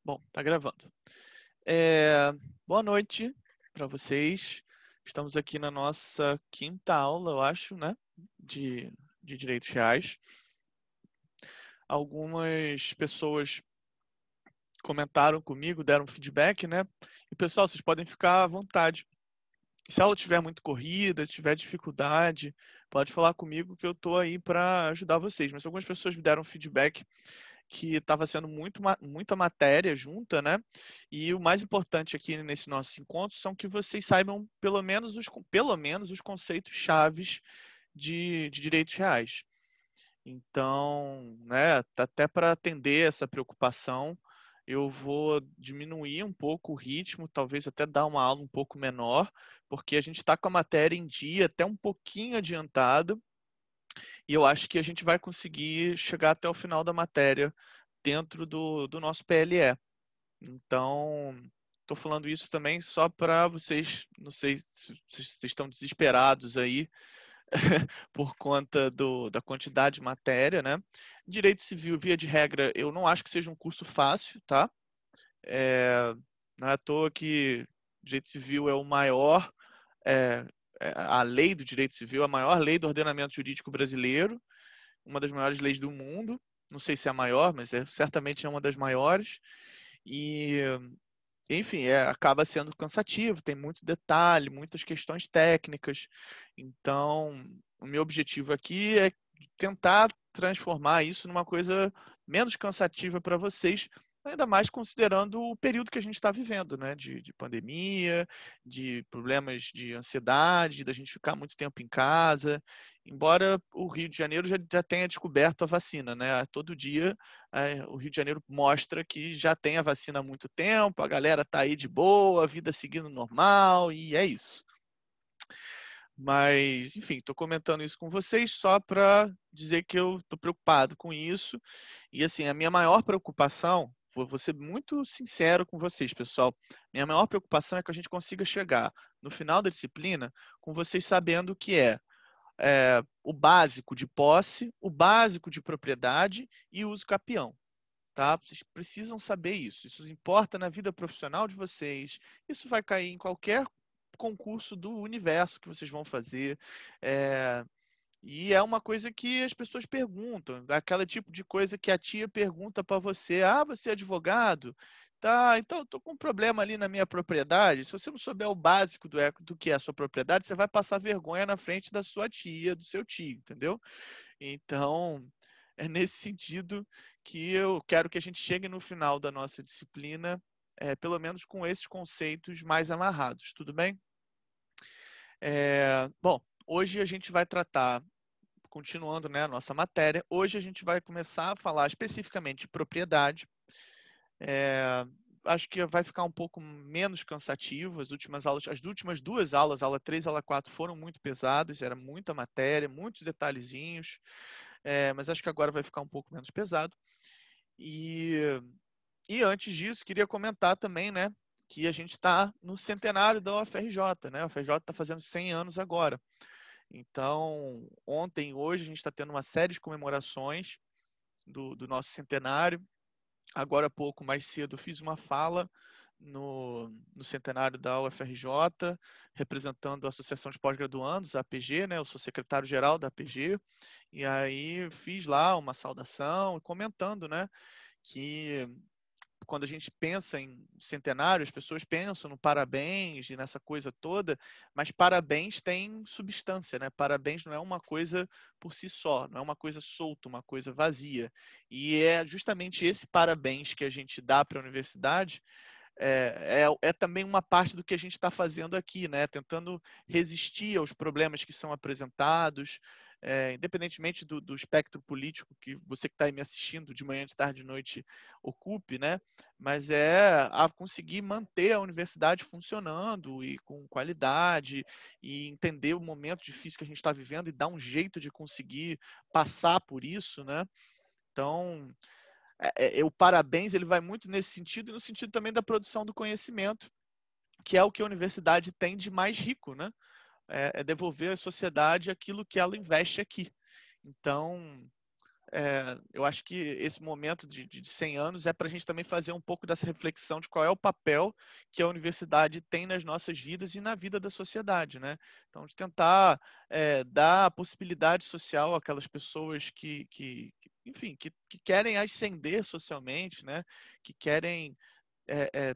Bom, tá gravando. É, Boa noite para vocês. Estamos aqui na nossa quinta aula, eu acho, né? De, de direitos reais. Algumas pessoas comentaram comigo, deram feedback, né? E pessoal, vocês podem ficar à vontade. Se a aula tiver muito corrida, se tiver dificuldade, pode falar comigo que eu estou aí para ajudar vocês. Mas algumas pessoas me deram feedback que estava sendo muita matéria junta, né? E o mais importante aqui nesse nosso encontro são que vocês saibam pelo menos os conceitos chaves de direitos reais. Então, né, até para atender essa preocupação, eu vou diminuir um pouco o ritmo, talvez até dar uma aula um pouco menor, porque a gente está com a matéria em dia, até um pouquinho adiantado, e eu acho que a gente vai conseguir chegar até o final da matéria dentro do nosso PLE. Então, estou falando isso também só para vocês, não sei se vocês estão desesperados aí por conta da quantidade de matéria, né? Direito civil, via de regra, eu não acho que seja um curso fácil, tá? Não é à toa que direito civil é o maior, é, a lei do direito civil, a maior lei do ordenamento jurídico brasileiro, uma das maiores leis do mundo. Não sei se é a maior, mas certamente é uma das maiores. E, enfim, acaba sendo cansativo, tem muito detalhe, muitas questões técnicas. Então, o meu objetivo aqui é tentar transformar isso numa coisa menos cansativa para vocês, ainda mais considerando o período que a gente está vivendo, né? De pandemia, de problemas de ansiedade, da gente ficar muito tempo em casa. Embora o Rio de Janeiro já tenha descoberto a vacina, né? Todo dia o Rio de Janeiro mostra que já tem a vacina há muito tempo, a galera está aí de boa, a vida seguindo normal, e é isso. Mas, enfim, estou comentando isso com vocês só para dizer que eu estou preocupado com isso. E, assim, a minha maior preocupação, vou ser muito sincero com vocês, pessoal, minha maior preocupação é que a gente consiga chegar no final da disciplina com vocês sabendo o que é o básico de posse, o básico de propriedade e uso capião. Tá? Vocês precisam saber isso. Isso importa na vida profissional de vocês. Isso vai cair em qualquer concurso do universo que vocês vão fazer. É, e é uma coisa que as pessoas perguntam, aquela tipo de coisa que a tia pergunta para você: ah, você é advogado? Tá, então eu tô com um problema ali na minha propriedade. Se você não souber o básico do que é a sua propriedade, você vai passar vergonha na frente da sua tia, do seu tio, entendeu? Então, é nesse sentido que eu quero que a gente chegue no final da nossa disciplina, pelo menos com esses conceitos mais amarrados, tudo bem? Bom, hoje a gente vai tratar, continuando, né, a nossa matéria, hoje a gente vai começar a falar especificamente de propriedade. É, Acho que vai ficar um pouco menos cansativo. As últimas duas aulas, aula 3 e aula 4, foram muito pesadas, era muita matéria, muitos detalhezinhos. Mas acho que agora vai ficar um pouco menos pesado. E, e antes disso, queria comentar também, né, que a gente está no centenário da UFRJ, né? A UFRJ está fazendo 100 anos agora. Então, ontem e hoje a gente está tendo uma série de comemorações do nosso centenário. Agora há pouco, mais cedo, eu fiz uma fala no centenário da UFRJ, representando a Associação de Pós-Graduandos, a APG, né? Eu sou secretário-geral da APG, e aí fiz lá uma saudação, comentando, né, que quando a gente pensa em centenário, as pessoas pensam no parabéns e nessa coisa toda, mas parabéns tem substância, né? Parabéns não é uma coisa por si só, não é uma coisa solta, uma coisa vazia. E é justamente esse parabéns que a gente dá para a universidade é também uma parte do que a gente está fazendo aqui, né? Tentando resistir aos problemas que são apresentados, independentemente do espectro político que você que está aí me assistindo de manhã, de tarde, de noite ocupe, né? Mas é a conseguir manter a universidade funcionando e com qualidade e entender o momento difícil que a gente está vivendo e dar um jeito de conseguir passar por isso, né? Então, o parabéns ele vai muito nesse sentido e no sentido também da produção do conhecimento, que é o que a universidade tem de mais rico, né? É devolver à sociedade aquilo que ela investe aqui. Então, eu acho que esse momento de 100 anos é para a gente também fazer um pouco dessa reflexão de qual é o papel que a universidade tem nas nossas vidas e na vida da sociedade, né? Então, de tentar dar a possibilidade social àquelas pessoas enfim, que querem ascender socialmente, né? Que querem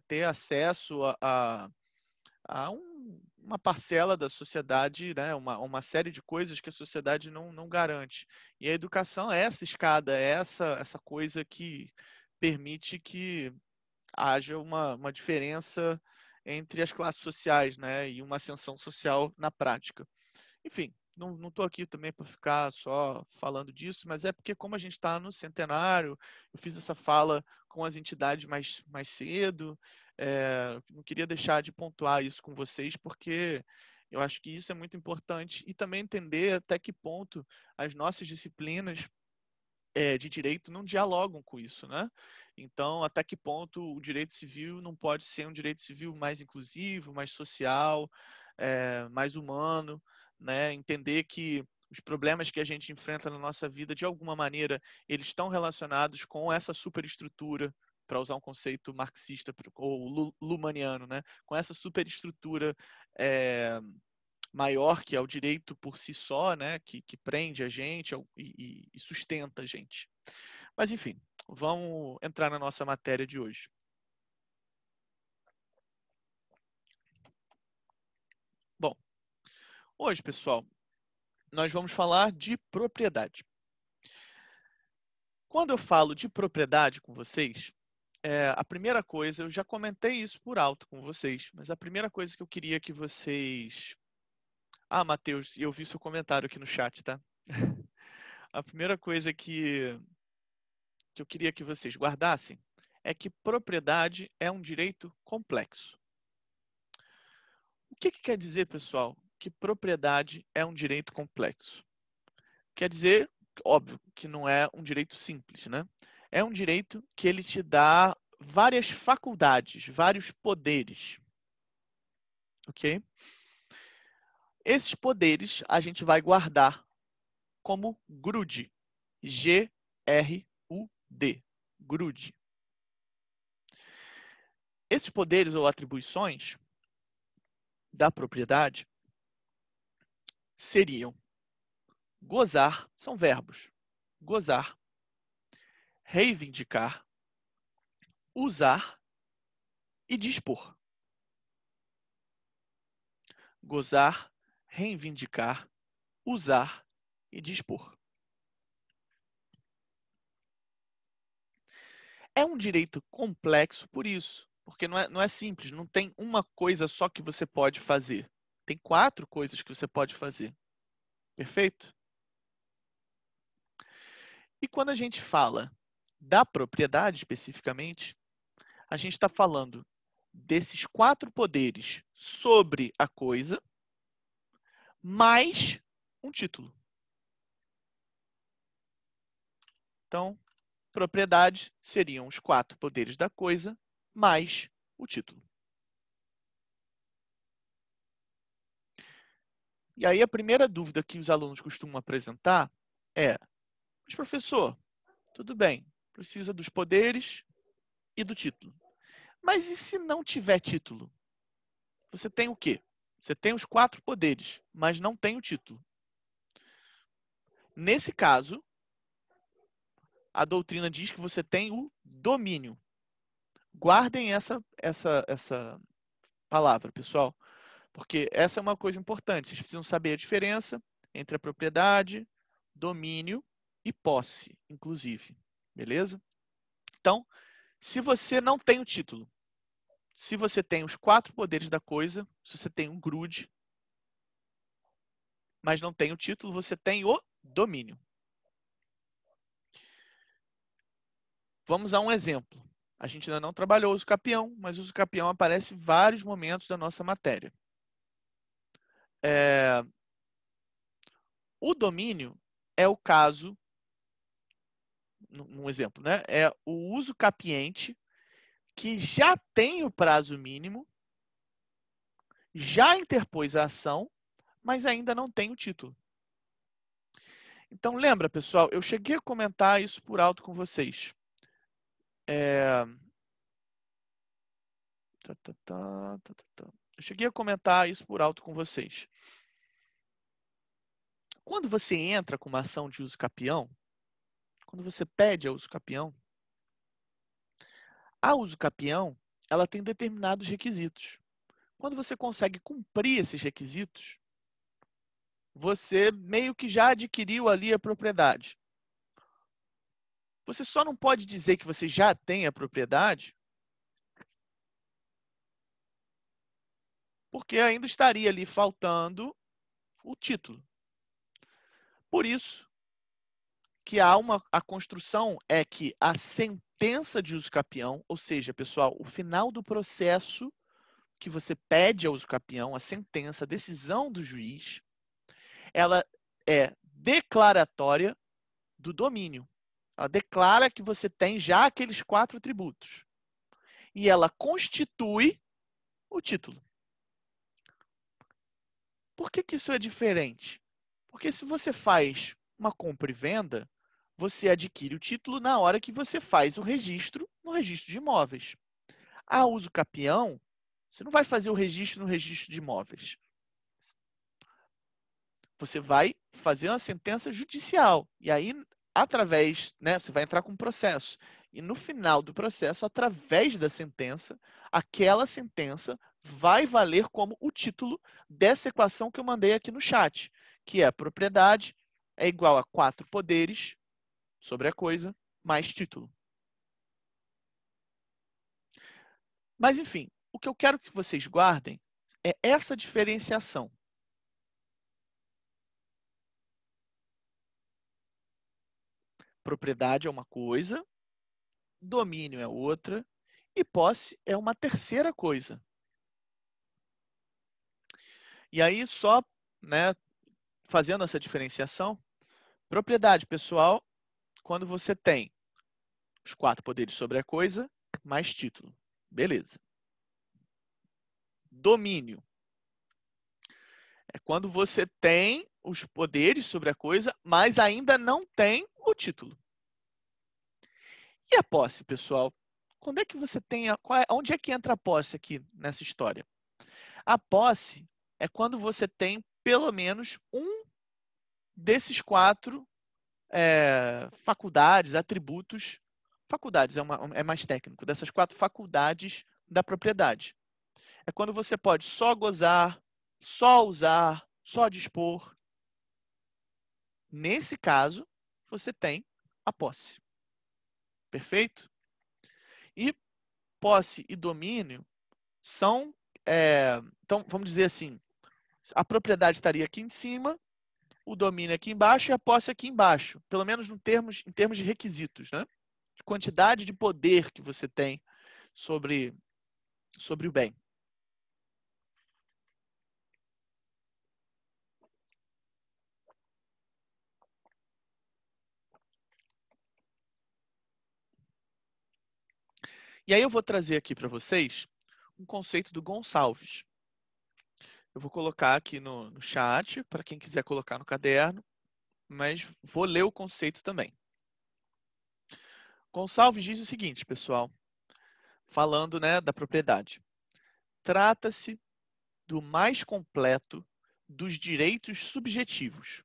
ter acesso a uma parcela da sociedade, né? Uma série de coisas que a sociedade não garante. E a educação é essa escada, é essa coisa que permite que haja uma diferença entre as classes sociais, né? E uma ascensão social na prática. Enfim, não estou aqui também para ficar só falando disso, mas é porque como a gente está no centenário, eu fiz essa fala com as entidades mais cedo, não queria deixar de pontuar isso com vocês, porque eu acho que isso é muito importante e também entender até que ponto as nossas disciplinas de direito não dialogam com isso, né? Então, até que ponto o direito civil não pode ser um direito civil mais inclusivo, mais social, mais humano, né? Entender que os problemas que a gente enfrenta na nossa vida, de alguma maneira, eles estão relacionados com essa superestrutura, para usar um conceito marxista ou lumaniano, né? Com essa superestrutura maior que é o direito por si só, né? Que prende a gente e sustenta a gente. Mas enfim, vamos entrar na nossa matéria de hoje. Bom, hoje, pessoal, nós vamos falar de propriedade. Quando eu falo de propriedade com vocês, a primeira coisa, eu já comentei isso por alto com vocês, mas a primeira coisa que eu queria que vocês... Ah, Matheus, eu vi seu comentário aqui no chat, tá? A primeira coisa que eu queria que vocês guardassem é que propriedade é um direito complexo. O que quer dizer, pessoal, que propriedade é um direito complexo? Quer dizer, óbvio, que não é um direito simples, né? É um direito que ele te dá várias faculdades, vários poderes, ok? Esses poderes a gente vai guardar como GRUD, G-R-U-D, GRUD. Esses poderes ou atribuições da propriedade seriam gozar, são verbos, gozar, reivindicar, usar e dispor. Gozar, reivindicar, usar e dispor. É um direito complexo por isso, porque não é simples, não tem uma coisa só que você pode fazer. Tem 4 coisas que você pode fazer. Perfeito? E quando a gente fala da propriedade especificamente, a gente está falando desses 4 poderes sobre a coisa, mais um título. Então, propriedade seriam os 4 poderes da coisa, mais o título. E aí a primeira dúvida que os alunos costumam apresentar é: mas professor, tudo bem, precisa dos poderes e do título. Mas e se não tiver título? Você tem o quê? Você tem os 4 poderes, mas não tem o título. Nesse caso, a doutrina diz que você tem o domínio. Guardem essa palavra, pessoal, porque essa é uma coisa importante. Vocês precisam saber a diferença entre a propriedade, domínio e posse, inclusive. Beleza? Então, se você não tem o título, se você tem os 4 poderes da coisa, se você tem um GRUD, mas não tem o título, você tem o domínio. Vamos a um exemplo. A gente ainda não trabalhou o uso capião, mas o uso capião aparece em vários momentos da nossa matéria. O domínio é o caso, um exemplo, né? É o uso capiente que já tem o prazo mínimo, já interpôs a ação, mas ainda não tem o título. Então, lembra, pessoal, eu cheguei a comentar isso por alto com vocês. Eu cheguei a comentar isso por alto com vocês. Quando você entra com uma ação de uso capião, quando você pede a uso capião, a uso capião, ela tem determinados requisitos. Quando você consegue cumprir esses requisitos, você meio que já adquiriu ali a propriedade. Você só não pode dizer que você já tem a propriedade porque ainda estaria ali faltando o título. Por isso que a construção é que a sentença de uso capião, ou seja, pessoal, o final do processo que você pede ao uso capião, a sentença, a decisão do juiz, ela é declaratória do domínio. Ela declara que você tem já aqueles 4 atributos. E ela constitui o título. Por que isso é diferente? Porque se você faz uma compra e venda, você adquire o título na hora que você faz o registro no registro de imóveis. A uso capião, você não vai fazer o registro no registro de imóveis. Você vai fazer uma sentença judicial. E aí, através, né, você vai entrar com um processo. E no final do processo, através da sentença, aquela sentença vai valer como o título dessa equação que eu mandei aqui no chat, que é propriedade é igual a 4 poderes sobre a coisa mais título. Mas, enfim, o que eu quero que vocês guardem é essa diferenciação. Propriedade é uma coisa, domínio é outra, e posse é uma terceira coisa. E aí, só, né, fazendo essa diferenciação, propriedade pessoal, quando você tem os 4 poderes sobre a coisa, mais título. Beleza. Domínio é quando você tem os poderes sobre a coisa, mas ainda não tem o título. E a posse, pessoal? Quando é que você tem onde é que entra a posse aqui nessa história? A posse é quando você tem pelo menos um desses 4 faculdades, atributos. Faculdades é mais técnico, dessas 4 faculdades da propriedade. É quando você pode só gozar, só usar, só dispor. Nesse caso, você tem a posse. Perfeito? E posse e domínio são. Então, vamos dizer assim: a propriedade estaria aqui em cima, o domínio aqui embaixo e a posse aqui embaixo. Pelo menos em termos de requisitos, né? De quantidade de poder que você tem sobre o bem. E aí eu vou trazer aqui para vocês um conceito do Gonçalves. Eu vou colocar aqui no chat, para quem quiser colocar no caderno, mas vou ler o conceito também. Gonçalves diz o seguinte, pessoal, falando, né, da propriedade. Trata-se do mais completo dos direitos subjetivos.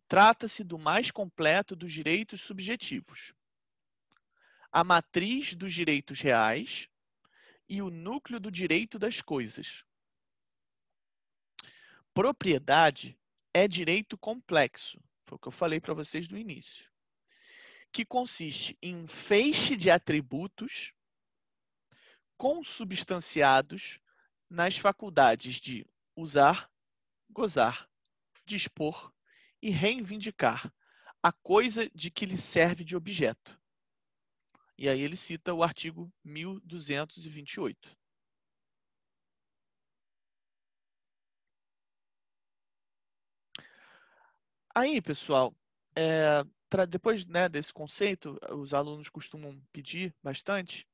Trata-se do mais completo dos direitos subjetivos. A matriz dos direitos reais e o núcleo do direito das coisas. Propriedade é direito complexo, foi o que eu falei para vocês no início, que consiste em um feixe de atributos consubstanciados nas faculdades de usar, gozar, dispor e reivindicar a coisa de que lhe serve de objeto. E aí ele cita o artigo 1228. Aí, pessoal, depois, né, desse conceito, os alunos costumam pedir bastante.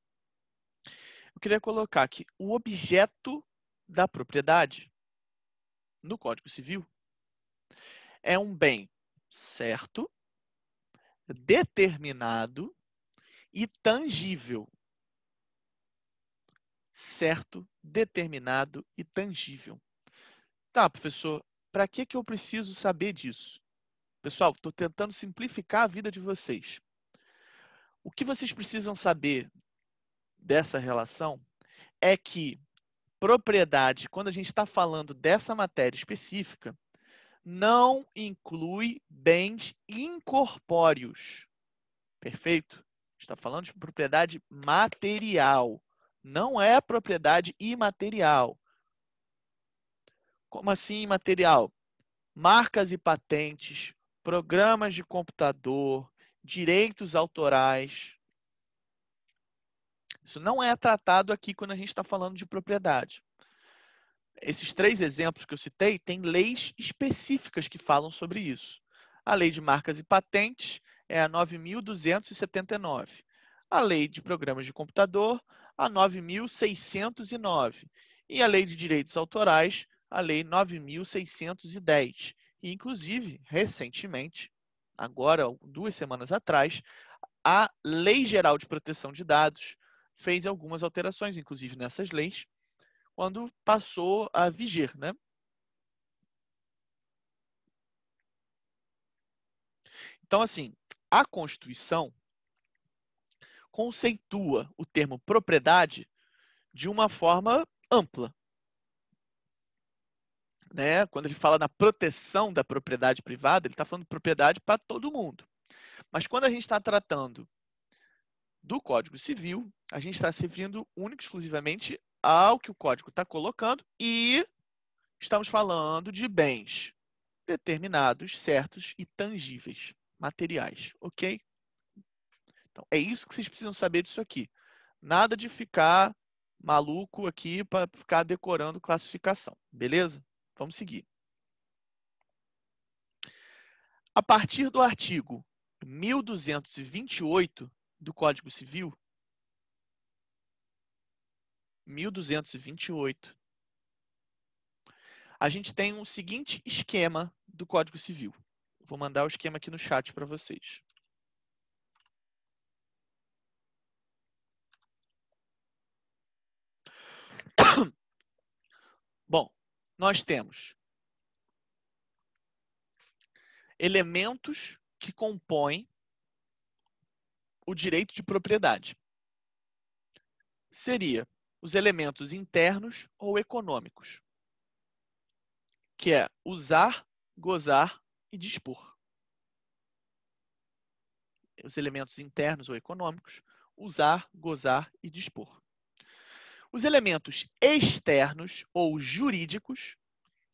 queria colocar que o objeto da propriedade no Código Civil é um bem certo, determinado e tangível. Certo, determinado e tangível. Tá, professor, para que eu preciso saber disso? Pessoal, estou tentando simplificar a vida de vocês. O que vocês precisam saber dessa relação é que propriedade, quando a gente está falando dessa matéria específica, não inclui bens incorpóreos. Perfeito? Está falando de propriedade material. Não é propriedade imaterial. Como assim imaterial? Marcas e patentes, programas de computador, direitos autorais. Isso não é tratado aqui quando a gente está falando de propriedade. Esses 3 exemplos que eu citei têm leis específicas que falam sobre isso. A lei de marcas e patentes é a 9.279. A lei de programas de computador, a 9.609. E a lei de direitos autorais, a lei 9.610. E, inclusive, recentemente, agora, 2 semanas atrás, a Lei Geral de Proteção de Dados fez algumas alterações, inclusive nessas leis, quando passou a viger, né? Então, assim, a Constituição conceitua o termo propriedade de uma forma ampla, né? Quando ele fala na proteção da propriedade privada, ele está falando de propriedade para todo mundo. Mas quando a gente está tratando do Código Civil, a gente está se referindo única e exclusivamente ao que o Código está colocando e estamos falando de bens determinados, certos e tangíveis, materiais, ok? Então, é isso que vocês precisam saber disso aqui. Nada de ficar maluco aqui para ficar decorando classificação, beleza? Vamos seguir. A partir do artigo 1228 do Código Civil, 1228, a gente tem um seguinte esquema do Código Civil. Vou mandar o esquema aqui no chat para vocês. Bom, nós temos elementos que compõem o direito de propriedade. Seria os elementos internos ou econômicos, que é usar, gozar e dispor. Os elementos internos ou econômicos, usar, gozar e dispor. Os elementos externos ou jurídicos,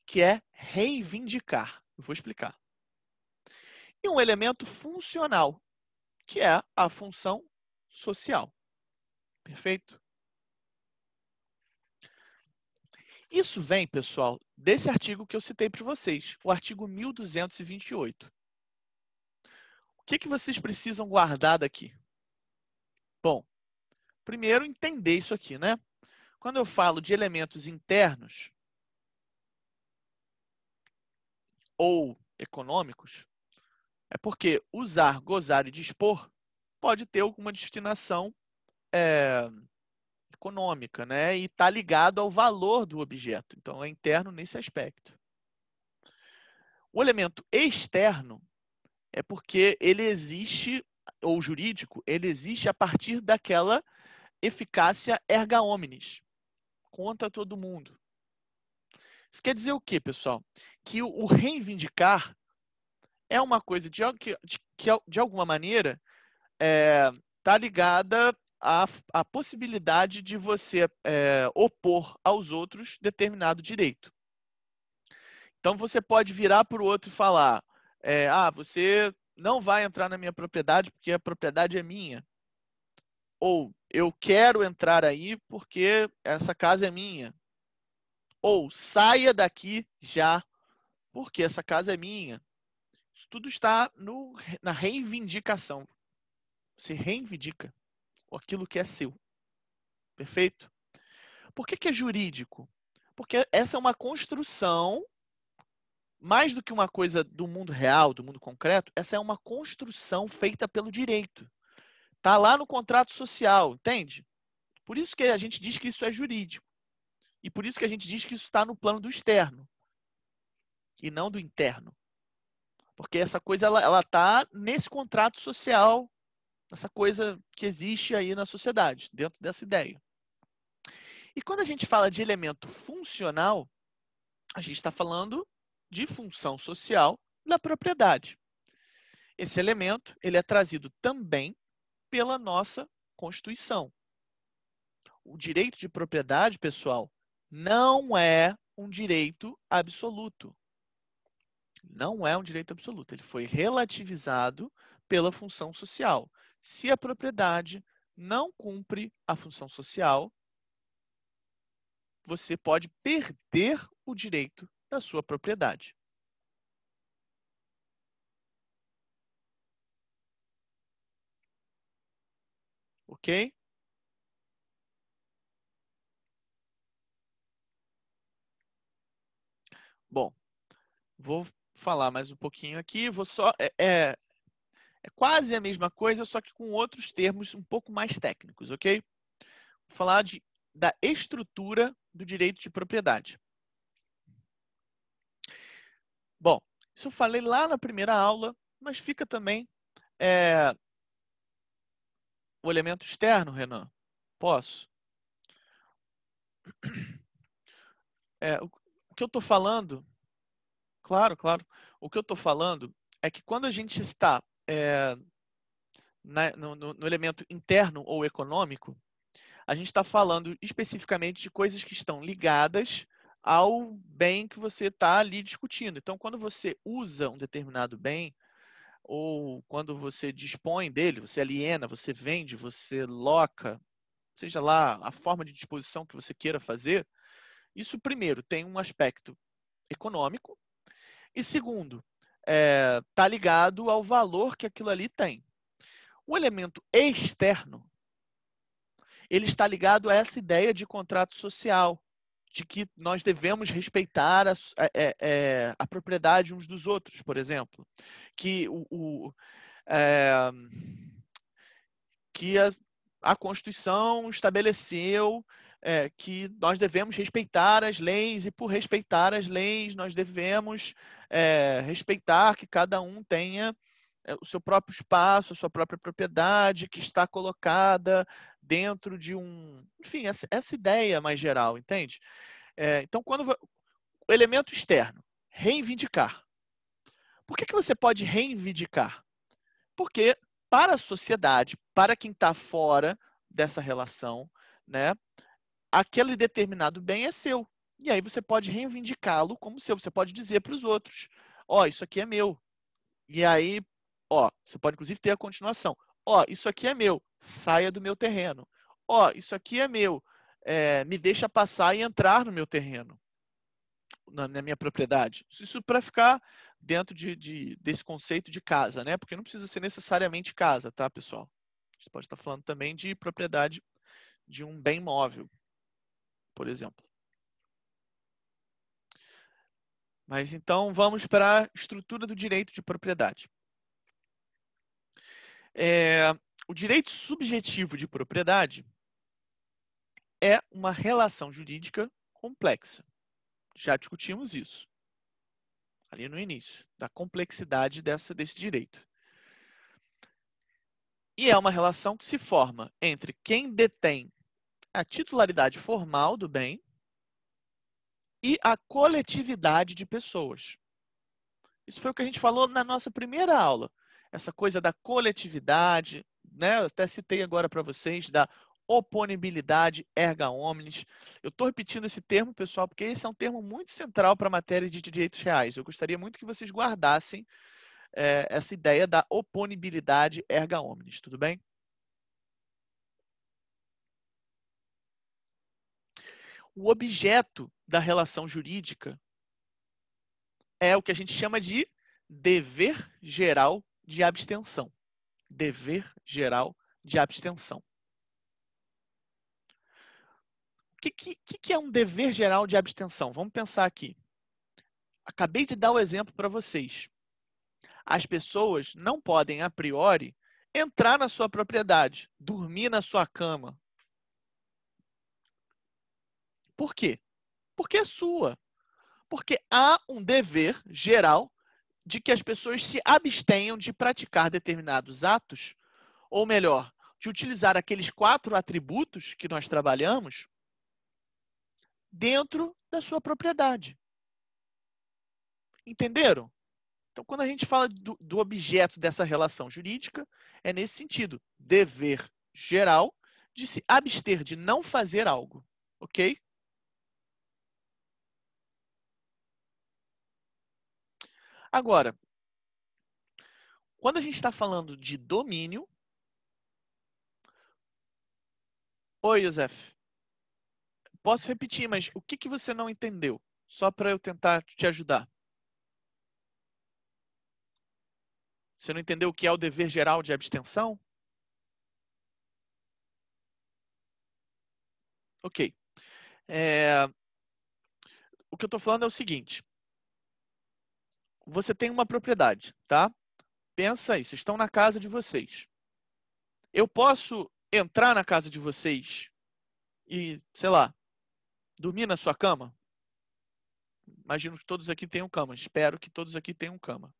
que é reivindicar. Eu vou explicar. E um elemento funcional, que é a função social. Perfeito? Isso vem, pessoal, desse artigo que eu citei para vocês, o artigo 1228. O que vocês precisam guardar daqui? Bom, primeiro entender isso aqui, né? Quando eu falo de elementos internos ou econômicos, é porque usar, gozar e dispor pode ter alguma destinação econômica, né? E está ligado ao valor do objeto. Então, é interno nesse aspecto. O elemento externo é porque ele existe, ou jurídico, ele existe a partir daquela eficácia erga omnes, contra todo mundo. Isso quer dizer o quê, pessoal? Que o reivindicar é uma coisa de alguma maneira está ligada à possibilidade de você opor aos outros determinado direito. Então você pode virar para o outro e falar: você não vai entrar na minha propriedade porque a propriedade é minha. Ou eu quero entrar aí porque essa casa é minha. Ou saia daqui já porque essa casa é minha. Isso tudo está na reivindicação. Você reivindica aquilo que é seu. Perfeito? Por que é jurídico? Porque essa é uma construção, mais do que uma coisa do mundo real, do mundo concreto, essa é uma construção feita pelo direito. Está lá no contrato social, entende? Por isso que a gente diz que isso é jurídico. E por isso que a gente diz que isso está no plano do externo e não do interno. Porque essa coisa ela está nesse contrato social, essa coisa que existe aí na sociedade, dentro dessa ideia. E quando a gente fala de elemento funcional, a gente está falando de função social da propriedade. Esse elemento ele é trazido também pela nossa Constituição. O direito de propriedade, pessoal, não é um direito absoluto. Não é um direito absoluto. Ele foi relativizado pela função social. Se a propriedade não cumpre a função social, você pode perder o direito da sua propriedade. Ok? Bom, vou falar mais um pouquinho aqui. Vou só é quase a mesma coisa, só que com outros termos um pouco mais técnicos, ok? Vou falar da estrutura do direito de propriedade. Bom, isso eu falei lá na primeira aula, mas fica também o elemento externo, Renan. Posso? O que eu estou falando, claro, claro. O que eu estou falando é que quando a gente está no elemento interno ou econômico, a gente está falando especificamente de coisas que estão ligadas ao bem que você está ali discutindo. Então, quando você usa um determinado bem, ou quando você dispõe dele, você aliena, você vende, você loca, seja lá a forma de disposição que você queira fazer, isso, primeiro, tem um aspecto econômico, e segundo, está ligado ao valor que aquilo ali tem. O elemento externo, ele está ligado a essa ideia de contrato social, de que nós devemos respeitar a propriedade uns dos outros, por exemplo. Que, que a Constituição estabeleceu que nós devemos respeitar as leis, e por respeitar as leis, nós devemos respeitar que cada um tenha o seu próprio espaço, a sua própria propriedade, que está colocada dentro de um... Enfim, essa ideia mais geral, entende? Então, quando o elemento externo, reivindicar. Por que você pode reivindicar? Porque para a sociedade, para quem está fora dessa relação, né, aquele determinado bem é seu. E aí você pode reivindicá-lo como seu. Você pode dizer para os outros, ó, isso aqui é meu. E aí, ó, você pode inclusive ter a continuação. Ó, isso aqui é meu, saia do meu terreno. Ó, isso aqui é meu, me deixa passar e entrar no meu terreno, na minha propriedade. Isso para ficar dentro desse conceito de casa, né? Porque não precisa ser necessariamente casa, tá, pessoal? Você pode estar falando também de propriedade de um bem móvel, por exemplo. Mas então vamos para a estrutura do direito de propriedade. O direito subjetivo de propriedade é uma relação jurídica complexa. Já discutimos isso ali no início, da complexidade desse direito. E é uma relação que se forma entre quem detém a titularidade formal do bem e a coletividade de pessoas. Isso foi o que a gente falou na nossa primeira aula. Essa coisa da coletividade, né? Eu até citei agora para vocês, da oponibilidade erga omnes. Eu estou repetindo esse termo, pessoal, porque esse é um termo muito central para a matéria de direitos reais. Eu gostaria muito que vocês guardassem essa ideia da oponibilidade erga omnes, tudo bem? O objeto da relação jurídica é o que a gente chama de dever geral de abstenção. Dever geral de abstenção. que é um dever geral de abstenção? Vamos pensar aqui. Acabei de dar o exemplo para vocês. As pessoas não podem, a priori, entrar na sua propriedade, dormir na sua cama. Por quê? Porque é sua. Porque há um dever geral de que as pessoas se abstenham de praticar determinados atos, ou melhor, de utilizar aqueles 4 atributos que nós trabalhamos dentro da sua propriedade. Entenderam? Então, quando a gente fala do objeto dessa relação jurídica, é nesse sentido, dever geral de se abster de não fazer algo, ok? Agora, quando a gente está falando de domínio... Oi, Josef. Posso repetir, mas o que você não entendeu? Só para eu tentar te ajudar. Você não entendeu o que é o dever geral de abstenção? Ok. O que eu estou falando é o seguinte. Você tem uma propriedade, tá? Pensa aí, vocês estão na casa de vocês. Eu posso entrar na casa de vocês e, sei lá, dormir na sua cama? Imagino que todos aqui tenham cama. Espero que todos aqui tenham cama.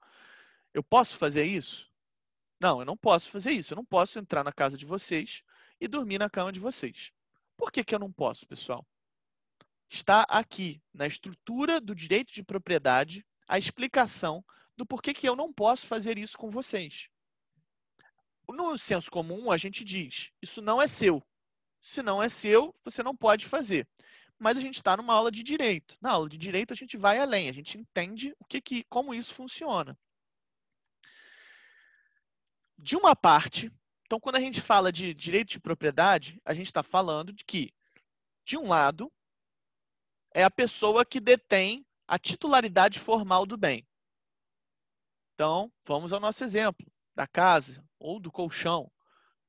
Eu posso fazer isso? Não, eu não posso fazer isso. Eu não posso entrar na casa de vocês e dormir na cama de vocês. Por que eu não posso, pessoal? Está aqui, na estrutura do direito de propriedade, a explicação do porquê que eu não posso fazer isso com vocês. No senso comum, a gente diz, isso não é seu. Se não é seu, você não pode fazer. Mas a gente está numa aula de direito. Na aula de direito, a gente vai além, a gente entende como isso funciona. De uma parte, então, quando a gente fala de direito de propriedade, a gente está falando de que, de um lado, é a pessoa que detém a titularidade formal do bem. Então, vamos ao nosso exemplo, da casa ou do colchão.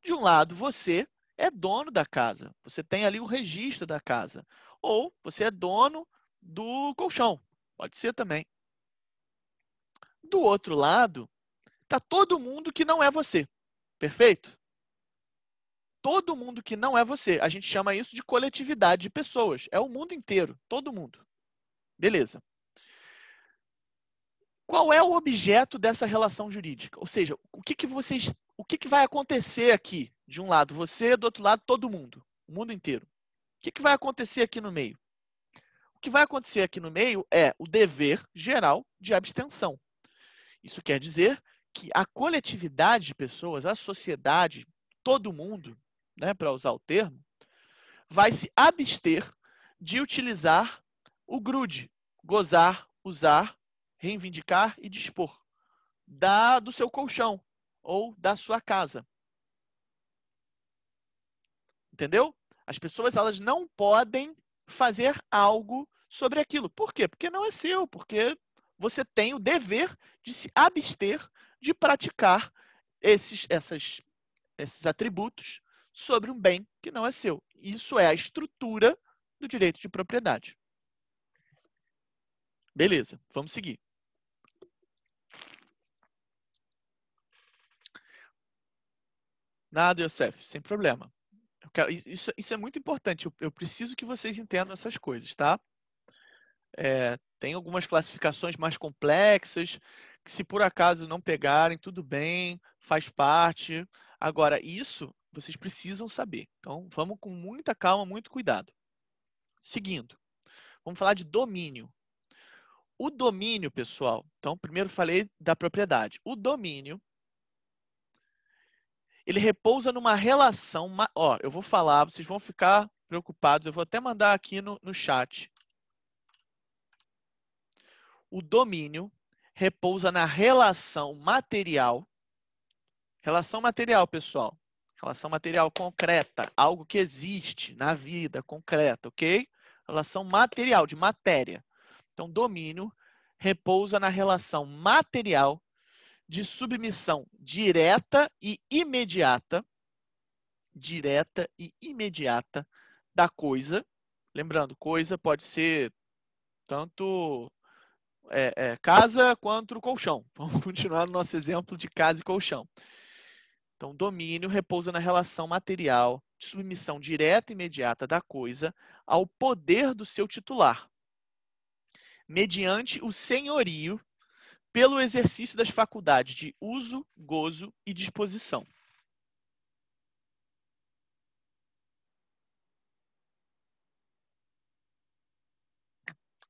De um lado, você é dono da casa, você tem ali o registro da casa. Ou você é dono do colchão, pode ser também. Do outro lado, está todo mundo que não é você, perfeito? Todo mundo que não é você. A gente chama isso de coletividade de pessoas. É o mundo inteiro, todo mundo. Beleza. Qual é o objeto dessa relação jurídica? Ou seja, o que vai acontecer aqui? De um lado você, do outro lado todo mundo, o mundo inteiro. O que vai acontecer aqui no meio? O que vai acontecer aqui no meio é o dever geral de abstenção. Isso quer dizer que a coletividade de pessoas, a sociedade, todo mundo, né, para usar o termo, vai se abster de utilizar o grude, gozar, usar, reivindicar e dispor do seu colchão ou da sua casa. Entendeu? As pessoas elas não podem fazer algo sobre aquilo. Por quê? Porque não é seu, porque você tem o dever de se abster de praticar esses atributos sobre um bem que não é seu. Isso é a estrutura do direito de propriedade. Beleza, vamos seguir. Nada, Youssef, sem problema. Isso é muito importante. Eu preciso que vocês entendam essas coisas, tá? Tem algumas classificações mais complexas, que se por acaso não pegarem, tudo bem, faz parte. Agora, isso vocês precisam saber. Então, vamos com muita calma, muito cuidado. Seguindo, vamos falar de domínio. O domínio, pessoal, então, primeiro falei da propriedade. O domínio, ele repousa numa relação... eu vou falar, vocês vão ficar preocupados, eu vou até mandar aqui no chat. O domínio repousa na relação material. Relação material, pessoal. Relação material concreta, algo que existe na vida concreta, ok? Relação material, de matéria. Então, domínio repousa na relação material de submissão direta e imediata da coisa Lembrando, coisa pode ser tanto casa quanto colchão. Vamos continuar no nosso exemplo de casa e colchão. Então, domínio repousa na relação material de submissão direta e imediata da coisa ao poder do seu titular, mediante o senhorio pelo exercício das faculdades de uso, gozo e disposição.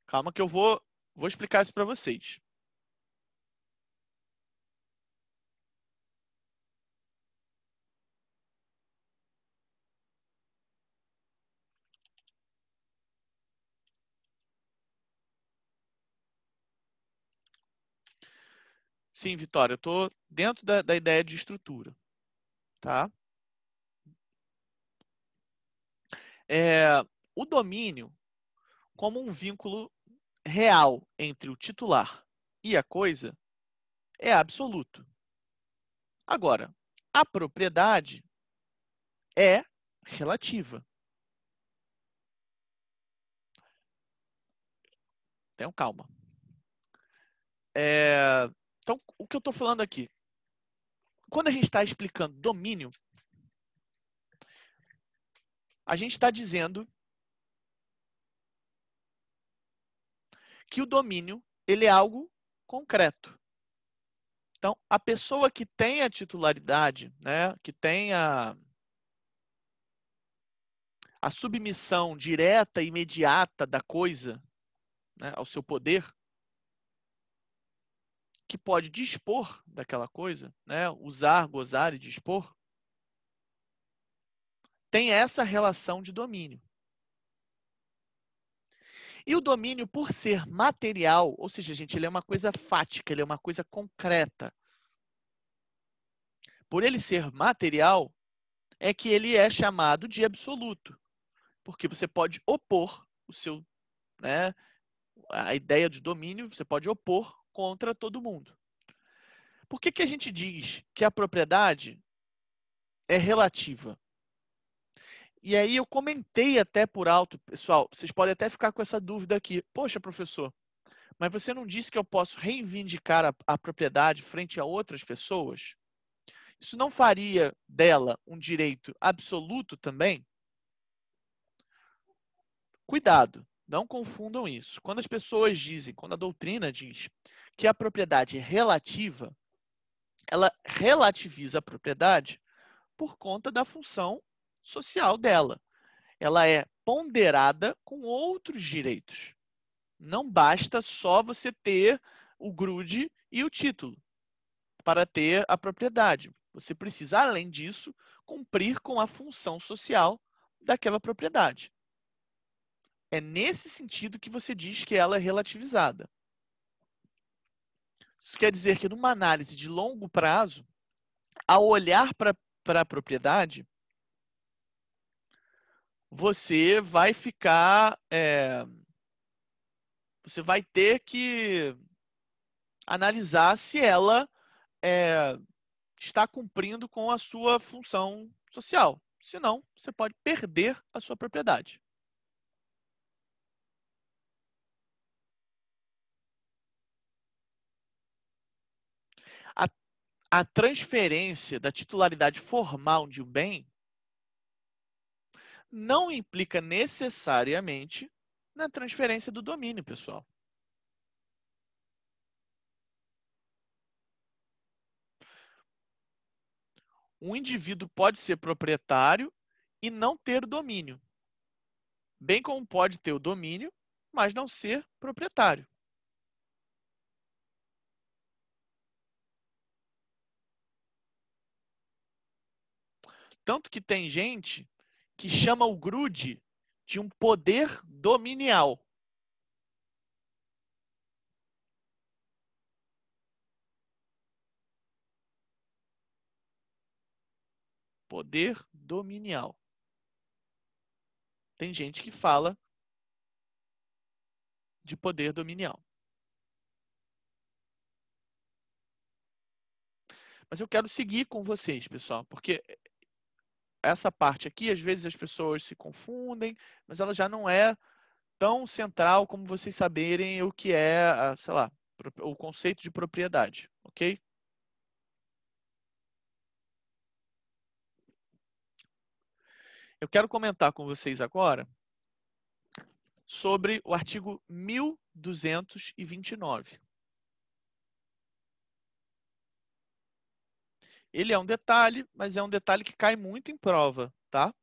Calma que eu vou explicar isso para vocês. Sim, Vitória, eu estou dentro da ideia de estrutura, tá? O domínio, como um vínculo real entre o titular e a coisa, é absoluto. Agora, a propriedade é relativa. Tenham calma. Então, o que eu estou falando aqui? Quando a gente está explicando domínio, a gente está dizendo que o domínio ele é algo concreto. Então, a pessoa que tem a titularidade, né, que tem a submissão direta e imediata da coisa, né, ao seu poder, que pode dispor daquela coisa, né, usar, gozar e dispor, tem essa relação de domínio. E o domínio, por ser material, ou seja, gente, ele é uma coisa fática, ele é uma coisa concreta. Por ele ser material, é que ele é chamado de absoluto, porque você pode opor o seu, né, a ideia de domínio, você pode opor contra todo mundo. Por que a gente diz que a propriedade é relativa? E aí eu comentei até por alto, pessoal, vocês podem até ficar com essa dúvida aqui. Poxa, professor, mas você não disse que eu posso reivindicar a propriedade frente a outras pessoas? Isso não faria dela um direito absoluto também? Cuidado, não confundam isso. Quando as pessoas dizem, quando a doutrina diz que a propriedade é relativa, ela relativiza a propriedade por conta da função social dela. Ela é ponderada com outros direitos. Não basta só você ter o grude e o título para ter a propriedade. Você precisa, além disso, cumprir com a função social daquela propriedade. É nesse sentido que você diz que ela é relativizada. Isso quer dizer que, numa análise de longo prazo, ao olhar para a propriedade, você vai ficar. Você vai ter que analisar se ela está cumprindo com a sua função social. Senão, você pode perder a sua propriedade. A, a transferência da titularidade formal de um bem não implica necessariamente na transferência do domínio, pessoal. Um indivíduo pode ser proprietário e não ter domínio, bem como pode ter o domínio, mas não ser proprietário. Tanto que tem gente que chama o grude de um poder dominial. Poder dominial. Tem gente que fala de poder dominial. Mas eu quero seguir com vocês, pessoal, porque essa parte aqui, às vezes as pessoas se confundem, mas ela já não é tão central como vocês saberem o que é, sei lá, o conceito de propriedade, ok? Eu quero comentar com vocês agora sobre o artigo 1229. Ele é um detalhe, mas é um detalhe que cai muito em prova, tá?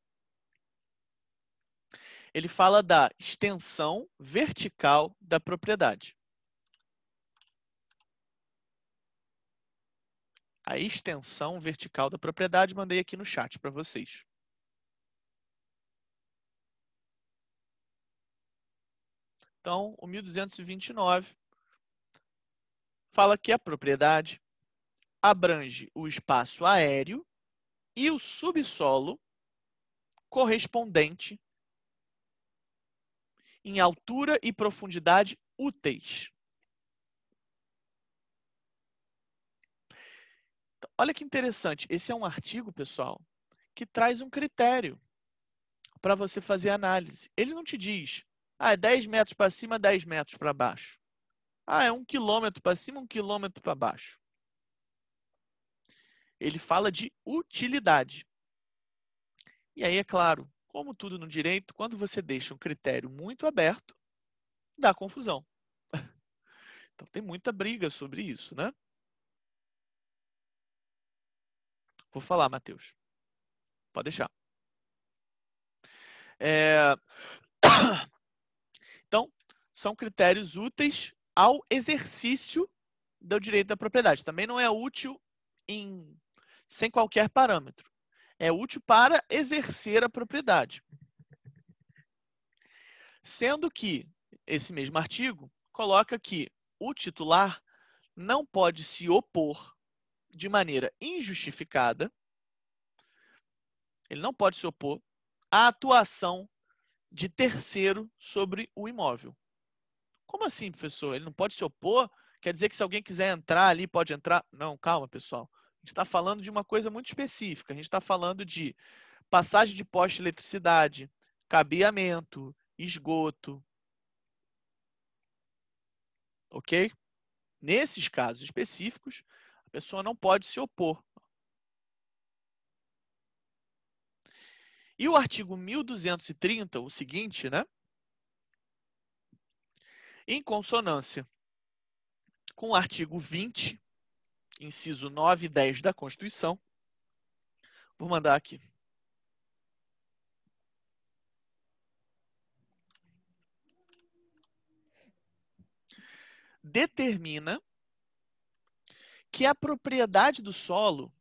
Ele fala da extensão vertical da propriedade. A extensão vertical da propriedade, mandei aqui no chat para vocês. Então, o 1229 fala que a propriedade abrange o espaço aéreo e o subsolo correspondente em altura e profundidade úteis. Então, olha que interessante, esse é um artigo, pessoal, que traz um critério para você fazer análise. Ele não te diz, é 10 metros para cima, 10 metros para baixo. É 1 quilômetro para cima, 1 quilômetro para baixo. Ele fala de utilidade. E aí, é claro, como tudo no direito, quando você deixa um critério muito aberto, dá confusão. Então tem muita briga sobre isso, né? Vou falar, Matheus. Pode deixar. Então, são critérios úteis ao exercício do direito da propriedade. Também não é útil sem qualquer parâmetro. É útil para exercer a propriedade. Sendo que esse mesmo artigo coloca que o titular não pode se opor de maneira injustificada, ele não pode se opor à atuação de terceiro sobre o imóvel. Como assim, professor? Ele não pode se opor? Quer dizer que se alguém quiser entrar ali, pode entrar? Não, calma, pessoal. A gente está falando de uma coisa muito específica. A gente está falando de passagem de poste de eletricidade, cabeamento, esgoto. Ok? Nesses casos específicos, a pessoa não pode se opor. E o artigo 1230, o seguinte, né? Em consonância com o artigo 20, inciso 9 e 10 da Constituição, vou mandar aqui. Determina que a propriedade do solo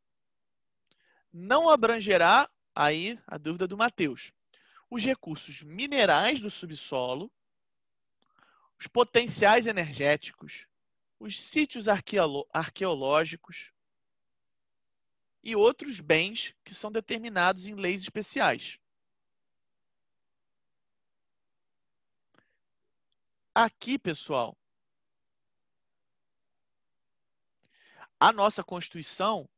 não abrangerá, aí a dúvida do Matheus, os recursos minerais do subsolo, os potenciais energéticos, os sítios arqueológicos e outros bens que são determinados em leis especiais. Aqui, pessoal, a nossa Constituição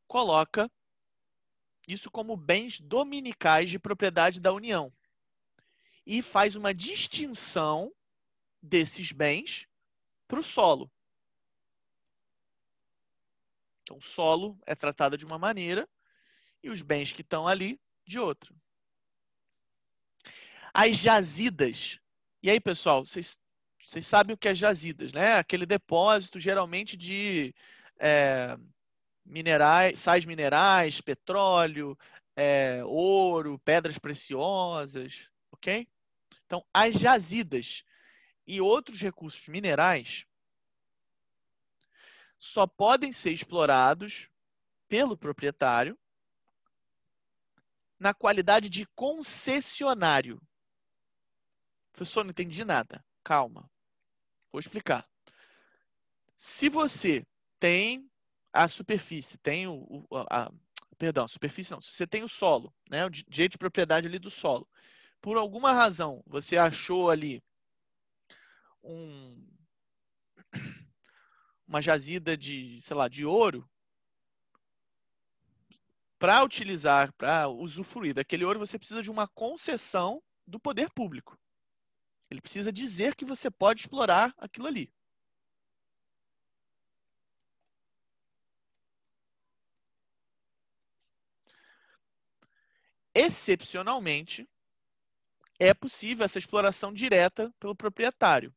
coloca isso como bens dominicais de propriedade da União e faz uma distinção desses bens para o solo. Então, o solo é tratado de uma maneira e os bens que estão ali de outra. As jazidas. E aí, pessoal, vocês sabem o que é jazidas, né? Aquele depósito, geralmente, de minerais, sais minerais, petróleo, ouro, pedras preciosas, ok? Então, as jazidas e outros recursos minerais só podem ser explorados pelo proprietário na qualidade de concessionário. Professor, não entendi nada. Calma. Vou explicar. Se você tem a superfície, tem perdão, superfície não. Se você tem o solo, né, o direito de propriedade ali do solo, por alguma razão você achou ali uma jazida de, sei lá, de ouro, para utilizar, para usufruir daquele ouro, você precisa de uma concessão do poder público. Ele precisa dizer que você pode explorar aquilo ali. Excepcionalmente, é possível essa exploração direta pelo proprietário.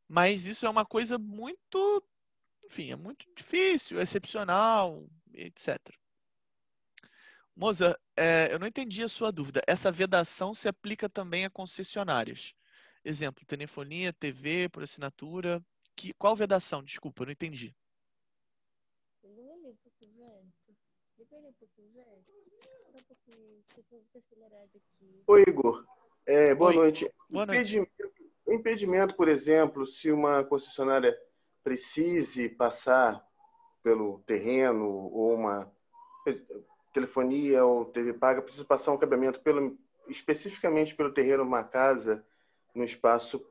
Mas isso é uma coisa muito, enfim, é muito difícil, excepcional, etc. Moza, eu não entendi a sua dúvida. Essa vedação se aplica também a concessionárias. Exemplo, telefonia, TV, por assinatura. Qual vedação? Desculpa, eu não entendi. Oi, Igor. Boa Oi, noite. boa noite. Impedimento, por exemplo, se uma concessionária precise passar pelo terreno ou uma telefonia ou TV paga, precisa passar um cabeamento especificamente pelo terreno, uma casa, no espaço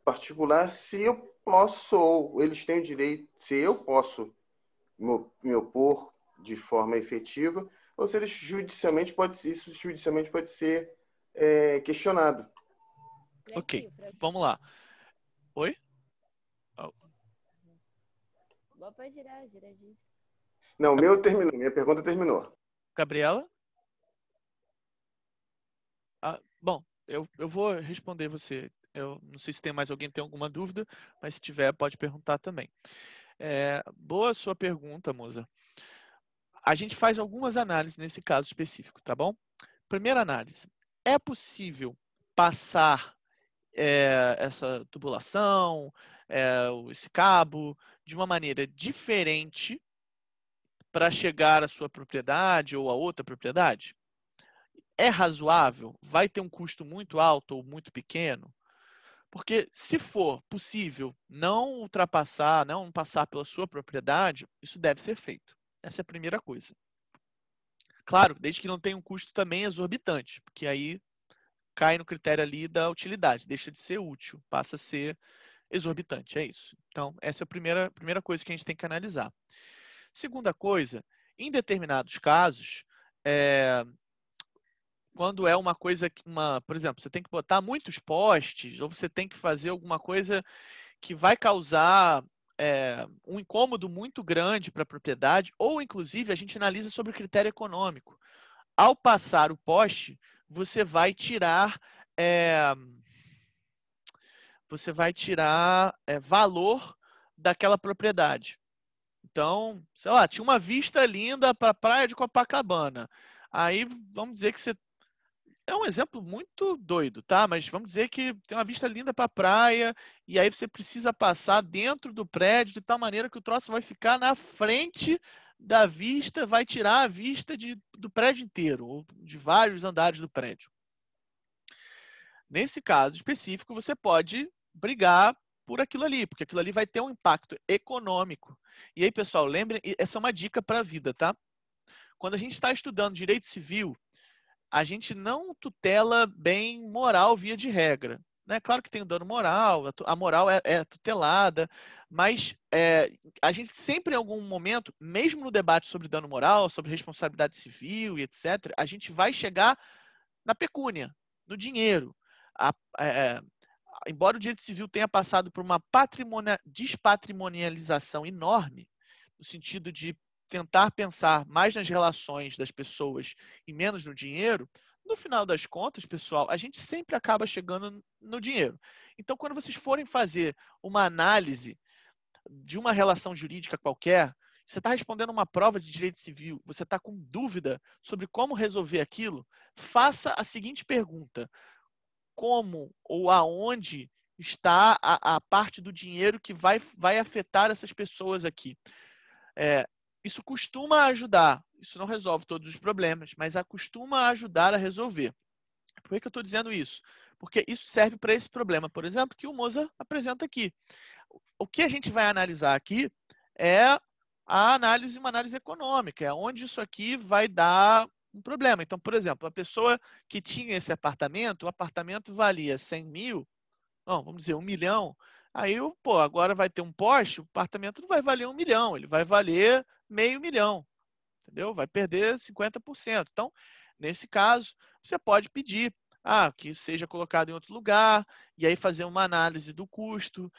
particular, se eu posso, ou eles têm o direito, se eu posso me opor de forma efetiva, ou se eles isso judicialmente pode ser questionado. Ok, vamos lá. Oi? Não, o meu terminou, minha pergunta terminou. Gabriela? Bom, eu vou responder você. Eu não sei se tem mais alguém que tem alguma dúvida, mas se tiver, pode perguntar também. Boa sua pergunta, moça. A gente faz algumas análises nesse caso específico, tá bom? Primeira análise. É possível passar essa tubulação, esse cabo, de uma maneira diferente para chegar à sua propriedade ou a outra propriedade? É razoável? Vai ter um custo muito alto ou muito pequeno? Porque se for possível não ultrapassar, não passar pela sua propriedade, isso deve ser feito. Essa é a primeira coisa. Claro, desde que não tenha um custo também exorbitante, porque aí cai no critério ali da utilidade, deixa de ser útil, passa a ser exorbitante, é isso. Então, essa é a primeira coisa que a gente tem que analisar. Segunda coisa, em determinados casos, quando é uma coisa que, por exemplo, você tem que botar muitos postes, ou você tem que fazer alguma coisa que vai causar um incômodo muito grande para a propriedade, ou inclusive a gente analisa sobre o critério econômico. Ao passar o poste, você vai tirar valor daquela propriedade. Então, sei lá, tinha uma vista linda para a praia de Copacabana. Aí, vamos dizer que você... É um exemplo muito doido, tá? Mas vamos dizer que tem uma vista linda para a praia e aí você precisa passar dentro do prédio de tal maneira que o troço vai ficar na frente da vista, vai tirar a vista do prédio inteiro, ou de vários andares do prédio. Nesse caso específico, você pode brigar por aquilo ali, porque aquilo ali vai ter um impacto econômico. E aí, pessoal, lembrem, essa é uma dica para a vida, tá? Quando a gente está estudando direito civil, a gente não tutela bem moral via de regra. Né? Claro que tem o dano moral, a moral é tutelada, mas a gente sempre em algum momento, mesmo no debate sobre dano moral, sobre responsabilidade civil e etc., a gente vai chegar na pecúnia, no dinheiro. Embora o direito civil tenha passado por uma despatrimonialização enorme, no sentido de tentar pensar mais nas relações das pessoas e menos no dinheiro, no final das contas, pessoal, a gente sempre acaba chegando no dinheiro. Então, quando vocês forem fazer uma análise de uma relação jurídica qualquer, você está respondendo uma prova de direito civil, você está com dúvida sobre como resolver aquilo, faça a seguinte pergunta: como ou aonde está a parte do dinheiro que vai afetar essas pessoas aqui? Isso costuma ajudar, isso não resolve todos os problemas, mas costuma ajudar a resolver. Por que eu estou dizendo isso? Porque isso serve para esse problema, por exemplo, que o Moza apresenta aqui. O que a gente vai analisar aqui é uma análise econômica, é onde isso aqui vai dar um problema. Então, por exemplo, a pessoa que tinha esse apartamento, o apartamento valia 100 mil, não, vamos dizer, 1 milhão, Aí, pô, agora vai ter um poste, o apartamento não vai valer 1 milhão, ele vai valer meio milhão, entendeu? Vai perder 50%. Então, nesse caso, você pode pedir que seja colocado em outro lugar, e aí fazer uma análise do custo.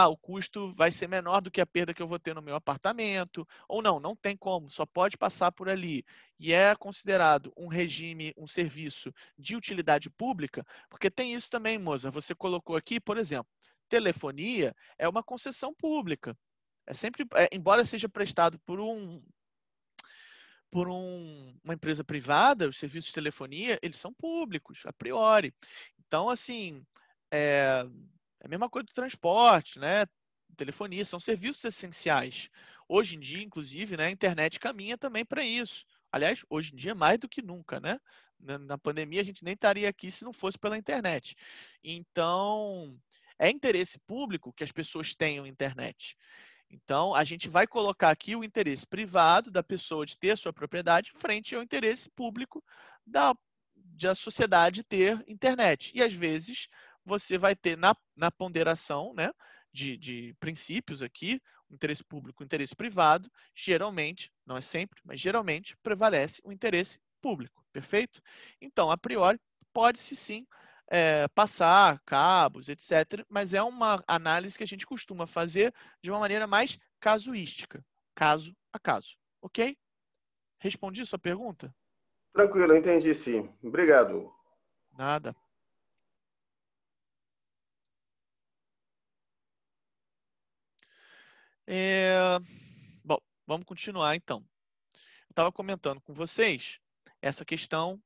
O custo vai ser menor do que a perda que eu vou ter no meu apartamento, ou não tem como, só pode passar por ali. E é considerado um regime, um serviço de utilidade pública, porque tem isso também, moça. Você colocou aqui, por exemplo, telefonia é uma concessão pública. É sempre, embora seja prestado por uma empresa privada, os serviços de telefonia, eles são públicos, a priori. Então, assim, é a mesma coisa do transporte, né? Telefonia, são serviços essenciais. Hoje em dia, inclusive, né, a internet caminha também para isso. Aliás, hoje em dia, mais do que nunca, né? Na pandemia, a gente nem estaria aqui se não fosse pela internet. Então, é interesse público que as pessoas tenham internet. Então, a gente vai colocar aqui o interesse privado da pessoa de ter sua propriedade frente ao interesse público da sociedade ter internet. E, às vezes, você vai ter na ponderação, né, de princípios aqui, o interesse público e o interesse privado, geralmente, não é sempre, mas geralmente prevalece o interesse público, perfeito? Então, a priori, pode-se sim passar cabos, etc. Mas é uma análise que a gente costuma fazer de uma maneira mais casuística, caso a caso. Ok? Respondi sua pergunta? Tranquilo, eu entendi sim. Obrigado. Nada. Bom, vamos continuar então. Eu estava comentando com vocês essa questão.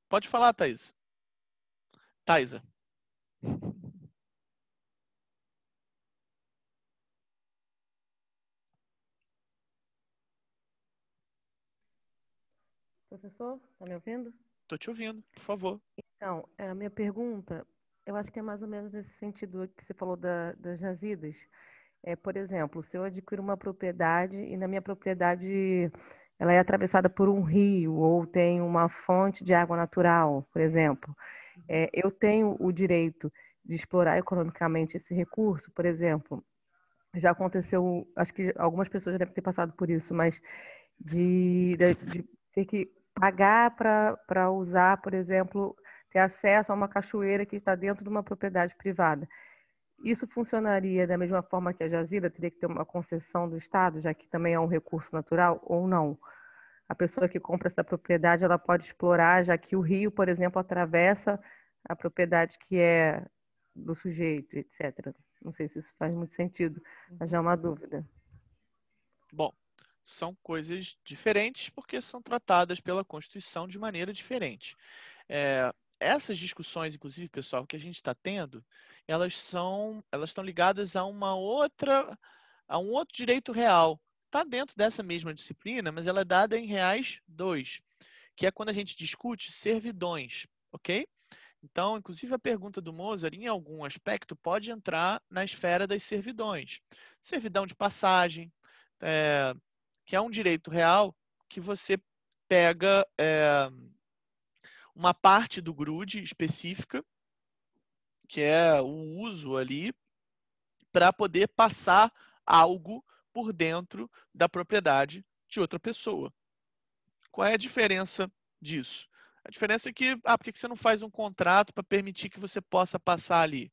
Pode falar, Thaisa. Thaisa. Professor, está me ouvindo? Estou te ouvindo, por favor. Então, a minha pergunta, eu acho que é mais ou menos nesse sentido que você falou das jazidas. Por exemplo, se eu adquiro uma propriedade e na minha propriedade ela é atravessada por um rio ou tem uma fonte de água natural, por exemplo, eu tenho o direito de explorar economicamente esse recurso, por exemplo. Já aconteceu, acho que algumas pessoas já devem ter passado por isso, mas de ter que pagar para usar, por exemplo, ter acesso a uma cachoeira que está dentro de uma propriedade privada. Isso funcionaria da mesma forma que a jazida, teria que ter uma concessão do Estado, já que também é um recurso natural, ou não? A pessoa que compra essa propriedade, ela pode explorar, já que o rio, por exemplo, atravessa a propriedade que é do sujeito, etc. Não sei se isso faz muito sentido, mas é uma dúvida. Bom, são coisas diferentes porque são tratadas pela Constituição de maneira diferente. Essas discussões, inclusive, pessoal, que a gente está tendo, elas estão ligadas a a um outro direito real. Está dentro dessa mesma disciplina, mas ela é dada em reais 2, que é quando a gente discute servidões, ok? Então, inclusive, a pergunta do Mozart, em algum aspecto, pode entrar na esfera das servidões. Servidão de passagem, que é um direito real que você pega uma parte do grude específica, que é o uso ali, para poder passar algo por dentro da propriedade de outra pessoa. Qual é a diferença disso? A diferença é que, por que você não faz um contrato para permitir que você possa passar ali?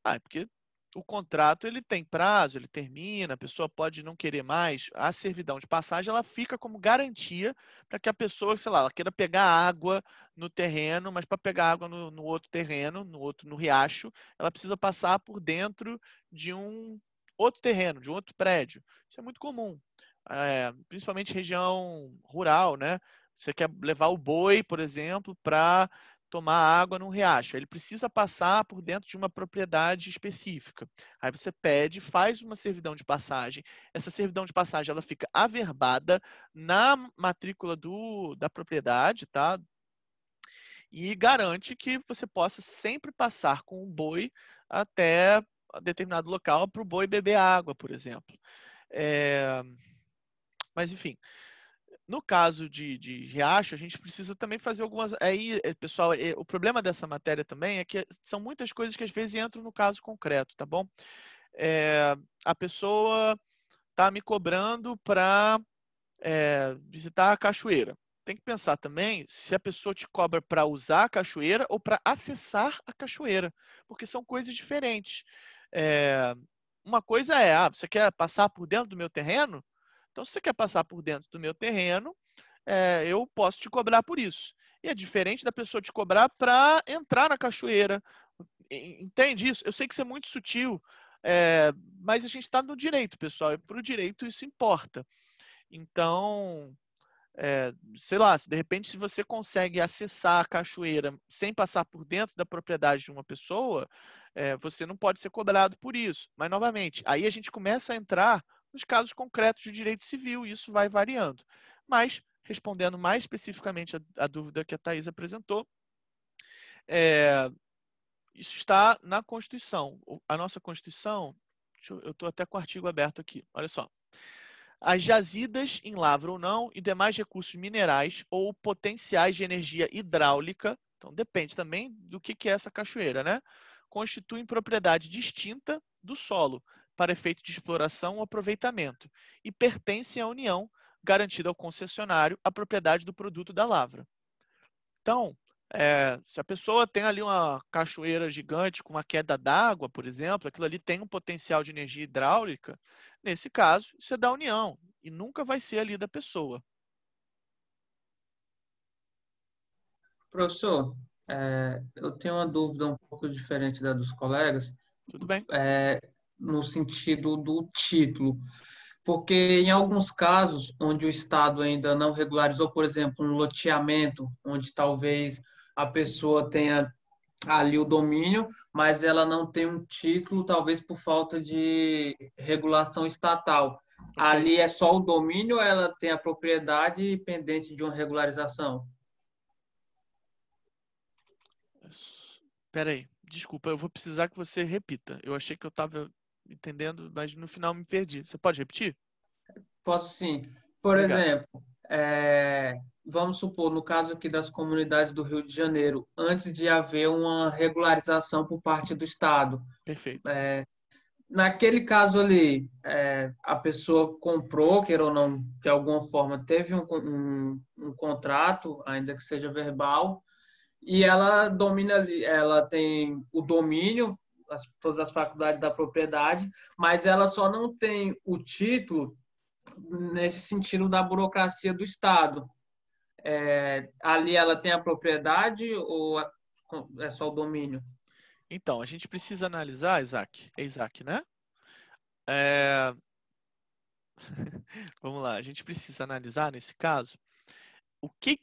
É porque o contrato ele tem prazo, ele termina, a pessoa pode não querer mais. A servidão de passagem ela fica como garantia para que a pessoa, sei lá, ela queira pegar água no terreno, mas para pegar água no outro terreno, no riacho, ela precisa passar por dentro de um outro terreno, de um outro prédio. Isso é muito comum, principalmente região rural, né? Você quer levar o boi, por exemplo, para tomar água num riacho. Ele precisa passar por dentro de uma propriedade específica. Aí você pede, faz uma servidão de passagem. Essa servidão de passagem ela fica averbada na matrícula da propriedade, tá? E garante que você possa sempre passar com o boi até determinado local para o boi beber água, por exemplo. Mas, enfim, no caso de riacho, a gente precisa também fazer algumas. Aí, pessoal, o problema dessa matéria também é que são muitas coisas que às vezes entram no caso concreto, tá bom? a pessoa está me cobrando para visitar a cachoeira. Tem que pensar também se a pessoa te cobra para usar a cachoeira ou para acessar a cachoeira, porque são coisas diferentes. Uma coisa é, você quer passar por dentro do meu terreno? Então, se você quer passar por dentro do meu terreno, eu posso te cobrar por isso. E é diferente da pessoa te cobrar para entrar na cachoeira. Entende isso? Eu sei que isso é muito sutil, mas a gente está no direito, pessoal, e para o direito isso importa. Então, sei lá, se de repente se você consegue acessar a cachoeira sem passar por dentro da propriedade de uma pessoa, você não pode ser cobrado por isso. Mas, novamente, aí a gente começa a entrar nos casos concretos de direito civil e isso vai variando. Mas, respondendo mais especificamente a dúvida que a Thais apresentou, isso está na Constituição. A nossa Constituição, eu estou até com o artigo aberto aqui, olha só. As jazidas em lavra ou não e demais recursos minerais ou potenciais de energia hidráulica, então depende também do que é essa cachoeira, né? Constituem propriedade distinta do solo para efeito de exploração ou aproveitamento e pertencem à União, garantida ao concessionário a propriedade do produto da lavra. Então, se a pessoa tem ali uma cachoeira gigante com uma queda d'água, por exemplo, aquilo ali tem um potencial de energia hidráulica, nesse caso, isso é da União e nunca vai ser ali da pessoa. Professor, eu tenho uma dúvida um pouco diferente da dos colegas, Tudo bem? no sentido do título. Porque em alguns casos onde o Estado ainda não regularizou, por exemplo, um loteamento, onde talvez a pessoa tenha ali o domínio, mas ela não tem um título, talvez por falta de regulação estatal. Okay. Ali é só o domínio ou ela tem a propriedade pendente de uma regularização? Espera aí, desculpa, eu vou precisar que você repita. Eu achei que eu estava entendendo, mas no final me perdi. Você pode repetir? Posso sim. Por Obrigado. exemplo, vamos supor, no caso aqui das comunidades do Rio de Janeiro, antes de haver uma regularização por parte do Estado, Perfeito. naquele caso ali, a pessoa comprou, queira ou não, de alguma forma, teve um contrato, ainda que seja verbal, e ela domina ali, ela tem o domínio, todas as faculdades da propriedade, mas ela só não tem o título nesse sentido da burocracia do Estado. Ali ela tem a propriedade ou é só o domínio? Então, a gente precisa analisar, Isaac, né? Vamos lá, a gente precisa analisar nesse caso o que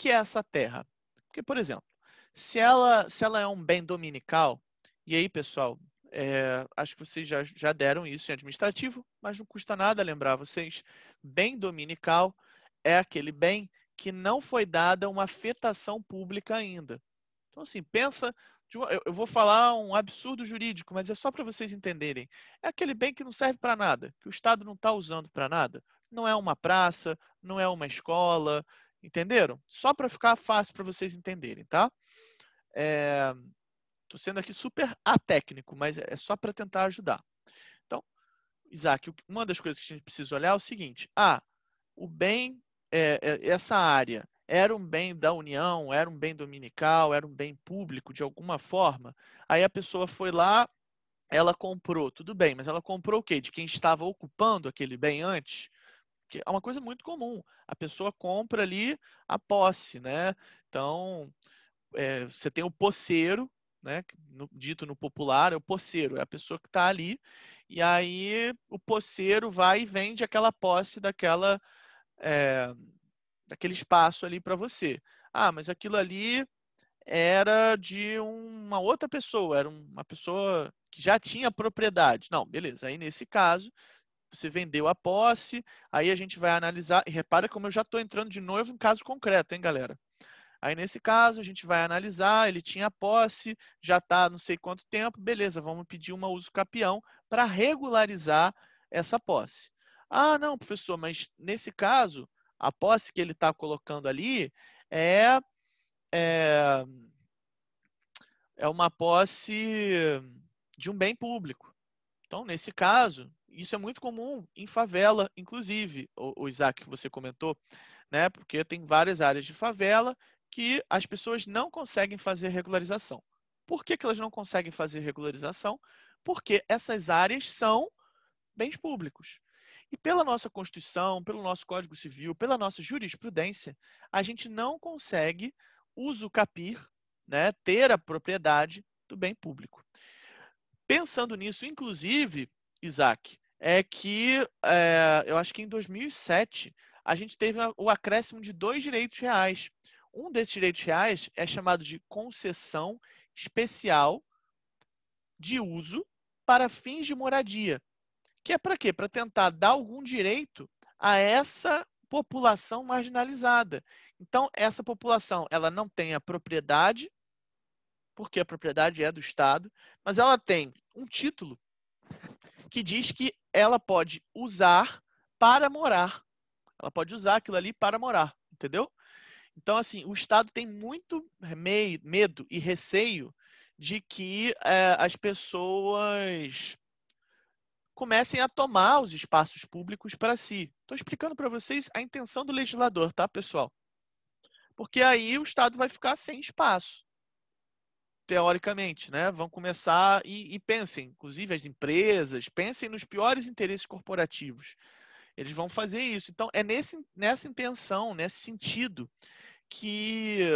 é essa terra? Porque, por exemplo, se ela é um bem dominical, e aí, pessoal, acho que vocês já deram isso em administrativo, mas não custa nada lembrar vocês, bem dominical é aquele bem que não foi dada uma afetação pública ainda. Então, assim, pensa. Eu vou falar um absurdo jurídico, mas é só para vocês entenderem. É aquele bem que não serve para nada, que o Estado não está usando para nada. Não é uma praça, não é uma escola, entenderam? Só para ficar fácil para vocês entenderem, tá? Estou sendo aqui super atécnico, mas é só para tentar ajudar. Então, Isaac, uma das coisas que a gente precisa olhar é o seguinte: o bem, essa área era um bem da União, era um bem dominical, era um bem público de alguma forma. Aí a pessoa foi lá, ela comprou, tudo bem, mas ela comprou o quê? De quem estava ocupando aquele bem antes? Que é uma coisa muito comum. A pessoa compra ali a posse, né? Então, você tem o posseiro, né? Dito no popular, é o posseiro, é a pessoa que está ali, e aí o posseiro vai e vende aquela posse daquele espaço ali para você. Mas aquilo ali era de uma outra pessoa, era uma pessoa que já tinha propriedade. Não, beleza. Aí nesse caso, você vendeu a posse, aí a gente vai analisar, e repara como eu já estou entrando de novo em caso concreto, hein, galera? Aí nesse caso, a gente vai analisar, ele tinha posse, já está não sei quanto tempo, beleza, vamos pedir uma uso capião para regularizar essa posse. Não, professor, mas nesse caso, a posse que ele está colocando ali é, é uma posse de um bem público. Então, nesse caso, isso é muito comum em favela, inclusive, o Isaac, que você comentou, né? Porque tem várias áreas de favela que as pessoas não conseguem fazer regularização. Por que elas não conseguem fazer regularização? Porque essas áreas são bens públicos. E pela nossa Constituição, pelo nosso Código Civil, pela nossa jurisprudência, a gente não consegue usucapir, né, ter a propriedade do bem público. Pensando nisso, inclusive, Isaac, eu acho que em 2007 a gente teve o acréscimo de 2 direitos reais. Um desses direitos reais é chamado de concessão especial de uso para fins de moradia. Que é para quê? Para tentar dar algum direito a essa população marginalizada. Então, essa população, ela não tem a propriedade, porque a propriedade é do Estado, mas ela tem um título que diz que ela pode usar para morar. Ela pode usar aquilo ali para morar, entendeu? Então, assim, o Estado tem muito medo e receio de que as pessoas comecem a tomar os espaços públicos para si. Estou explicando para vocês a intenção do legislador, tá, pessoal? Porque aí o Estado vai ficar sem espaço, teoricamente, né? Vão começar e pensem, inclusive as empresas, pensem nos piores interesses corporativos. Eles vão fazer isso. Então, é nessa intenção, nesse sentido, que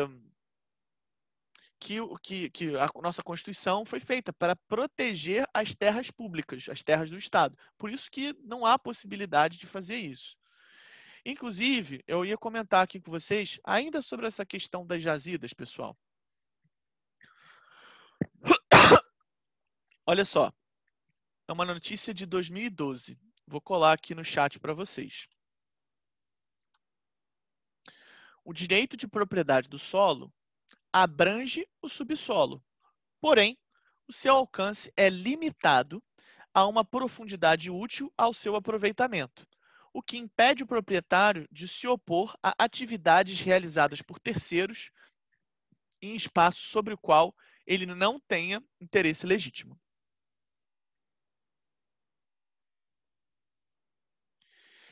a nossa Constituição foi feita para proteger as terras públicas, as terras do Estado. Por isso que não há possibilidade de fazer isso. Inclusive, eu ia comentar aqui com vocês ainda sobre essa questão das jazidas, pessoal. Olha só, é uma notícia de 2012. Vou colar aqui no chat para vocês. O direito de propriedade do solo abrange o subsolo, porém, o seu alcance é limitado a uma profundidade útil ao seu aproveitamento, o que impede o proprietário de se opor a atividades realizadas por terceiros em espaço sobre o qual ele não tenha interesse legítimo.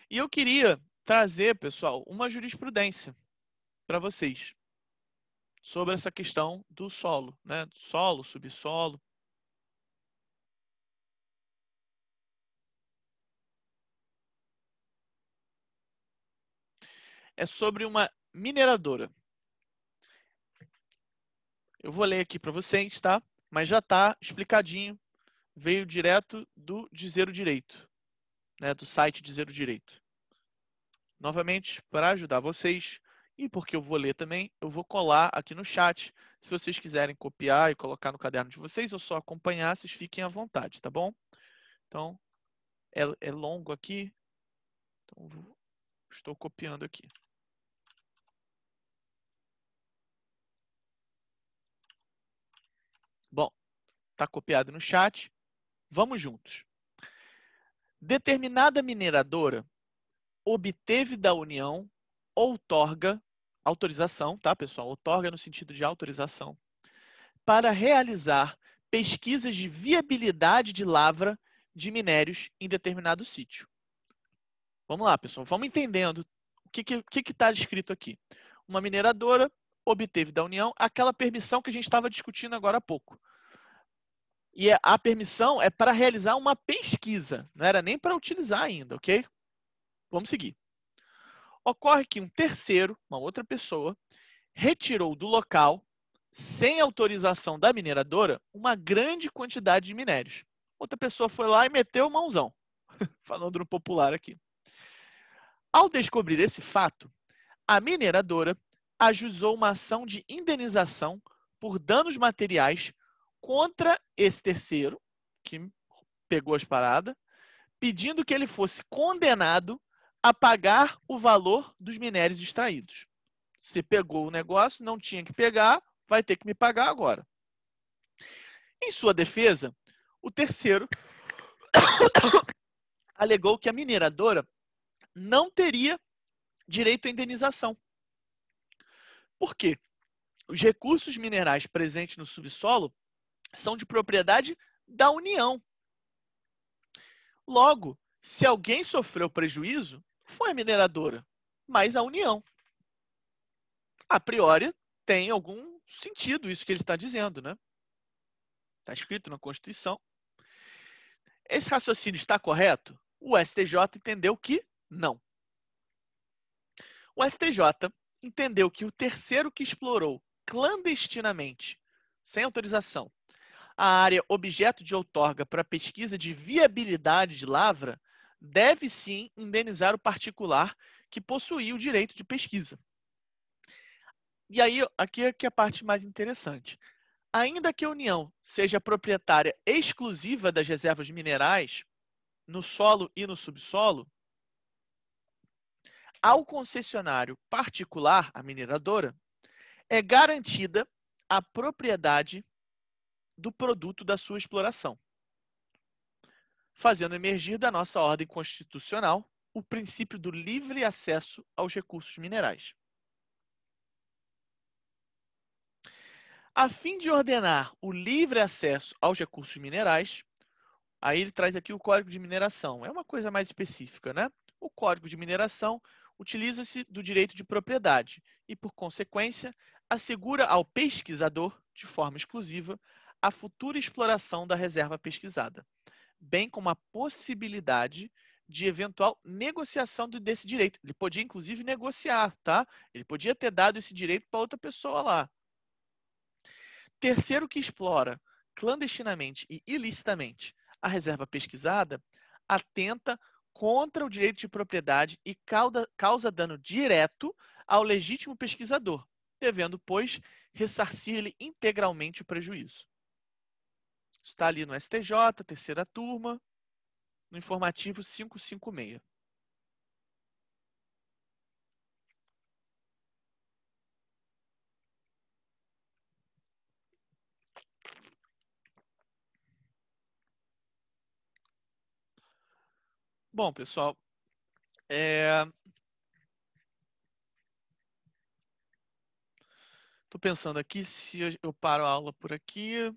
E eu queria trazer, pessoal, uma jurisprudência para vocês sobre essa questão do solo, né? Solo, subsolo. É sobre uma mineradora. Eu vou ler aqui para vocês, tá? Mas já está explicadinho. Veio direto do Dizer o Direito, né? Do site Dizer o Direito. Novamente, para ajudar vocês, e porque eu vou ler também, eu vou colar aqui no chat. Se vocês quiserem copiar e colocar no caderno de vocês, ou só acompanhar, vocês fiquem à vontade, tá bom? Então, é longo aqui. Então, estou copiando aqui. Bom, está copiado no chat. Vamos juntos. Determinada mineradora obteve da União outorga, autorização, tá, pessoal? Outorga no sentido de autorização, para realizar pesquisas de viabilidade de lavra de minérios em determinado sítio. Vamos lá, pessoal. Vamos entendendo o que está escrito aqui. Uma mineradora obteve da União aquela permissão que a gente estava discutindo agora há pouco. E a permissão é para realizar uma pesquisa, não era nem para utilizar ainda, ok? Vamos seguir. Ocorre que um terceiro, uma outra pessoa, retirou do local, sem autorização da mineradora, uma grande quantidade de minérios. Outra pessoa foi lá e meteu mãozão, falando no popular aqui. Ao descobrir esse fato, a mineradora ajuizou uma ação de indenização por danos materiais contra esse terceiro, que pegou as paradas, pedindo que ele fosse condenado a pagar o valor dos minérios extraídos. Você pegou o negócio, não tinha que pegar, vai ter que me pagar agora. Em sua defesa, o terceiro alegou que a mineradora não teria direito à indenização. Por quê? Os recursos minerais presentes no subsolo são de propriedade da União. Logo, se alguém sofreu prejuízo, foi a mineradora, mas a União. A priori, tem algum sentido isso que ele está dizendo, né? Está escrito na Constituição. Esse raciocínio está correto? O STJ entendeu que não. O STJ entendeu que o terceiro que explorou clandestinamente, sem autorização, a área objeto de outorga para pesquisa de viabilidade de lavra deve sim indenizar o particular que possuía o direito de pesquisa. E aí, aqui é que é a parte mais interessante. Ainda que a União seja proprietária exclusiva das reservas minerais, no solo e no subsolo, ao concessionário particular, a mineradora, é garantida a propriedade do produto da sua exploração, fazendo emergir da nossa ordem constitucional o princípio do livre acesso aos recursos minerais. A fim de ordenar o livre acesso aos recursos minerais, aí ele traz aqui o Código de Mineração. É uma coisa mais específica, né? O Código de Mineração utiliza-se do direito de propriedade e, por consequência, assegura ao pesquisador, de forma exclusiva, a futura exploração da reserva pesquisada, bem como a possibilidade de eventual negociação desse direito. Ele podia, inclusive, negociar, tá? Ele podia ter dado esse direito para outra pessoa lá. Terceiro que explora clandestinamente e ilicitamente a reserva pesquisada atenta contra o direito de propriedade e causa dano direto ao legítimo pesquisador, devendo, pois, ressarcir-lhe integralmente o prejuízo. Está ali no STJ, terceira turma, no informativo 556. Bom, pessoal, estou pensando aqui se eu paro a aula por aqui.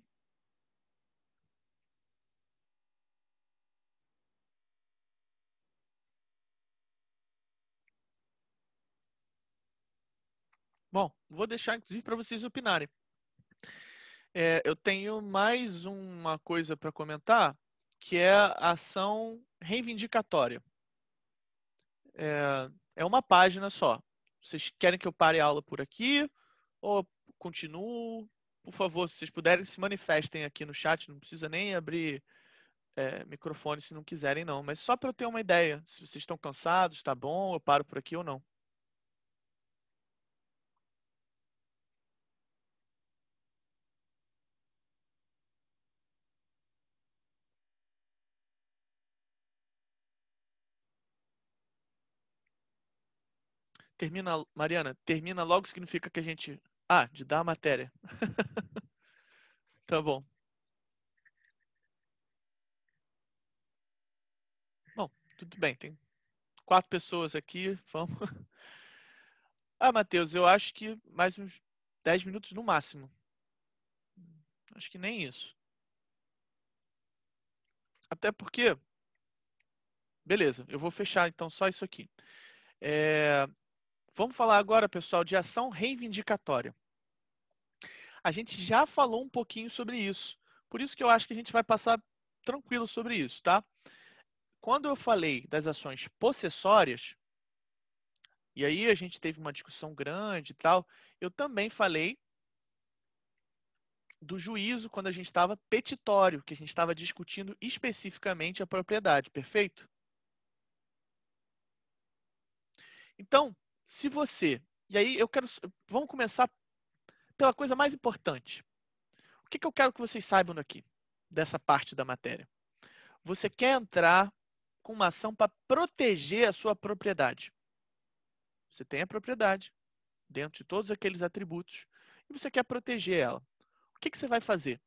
Bom, vou deixar inclusive para vocês opinarem. Eu tenho mais uma coisa para comentar, que é a ação reivindicatória. É uma página só. Vocês querem que eu pare a aula por aqui ou continuo? Por favor, se vocês puderem, se manifestem aqui no chat. Não precisa nem abrir microfone se não quiserem, não. Mas só para eu ter uma ideia, se vocês estão cansados, tá bom, eu paro por aqui ou não. Termina, Mariana, termina logo significa que a gente... Ah, de dar a matéria. Tá bom. Bom, tudo bem. Tem 4 pessoas aqui. Vamos. Ah, Matheus, eu acho que mais uns 10 minutos no máximo. Acho que nem isso. Até porque... Beleza, eu vou fechar então só isso aqui. Vamos falar agora, pessoal, de ação reivindicatória. A gente já falou um pouquinho sobre isso. Por isso que eu acho que a gente vai passar tranquilo sobre isso, tá? Quando eu falei das ações possessórias, e aí a gente teve uma discussão grande e tal, eu também falei do juízo quando a gente estava petitório, que a gente estava discutindo especificamente a propriedade, perfeito? Então, se você... E aí vamos começar pela coisa mais importante. O que eu quero que vocês saibam aqui, dessa parte da matéria? Você quer entrar com uma ação para proteger a sua propriedade. Você tem a propriedade dentro de todos aqueles atributos e você quer proteger ela. O que você vai fazer?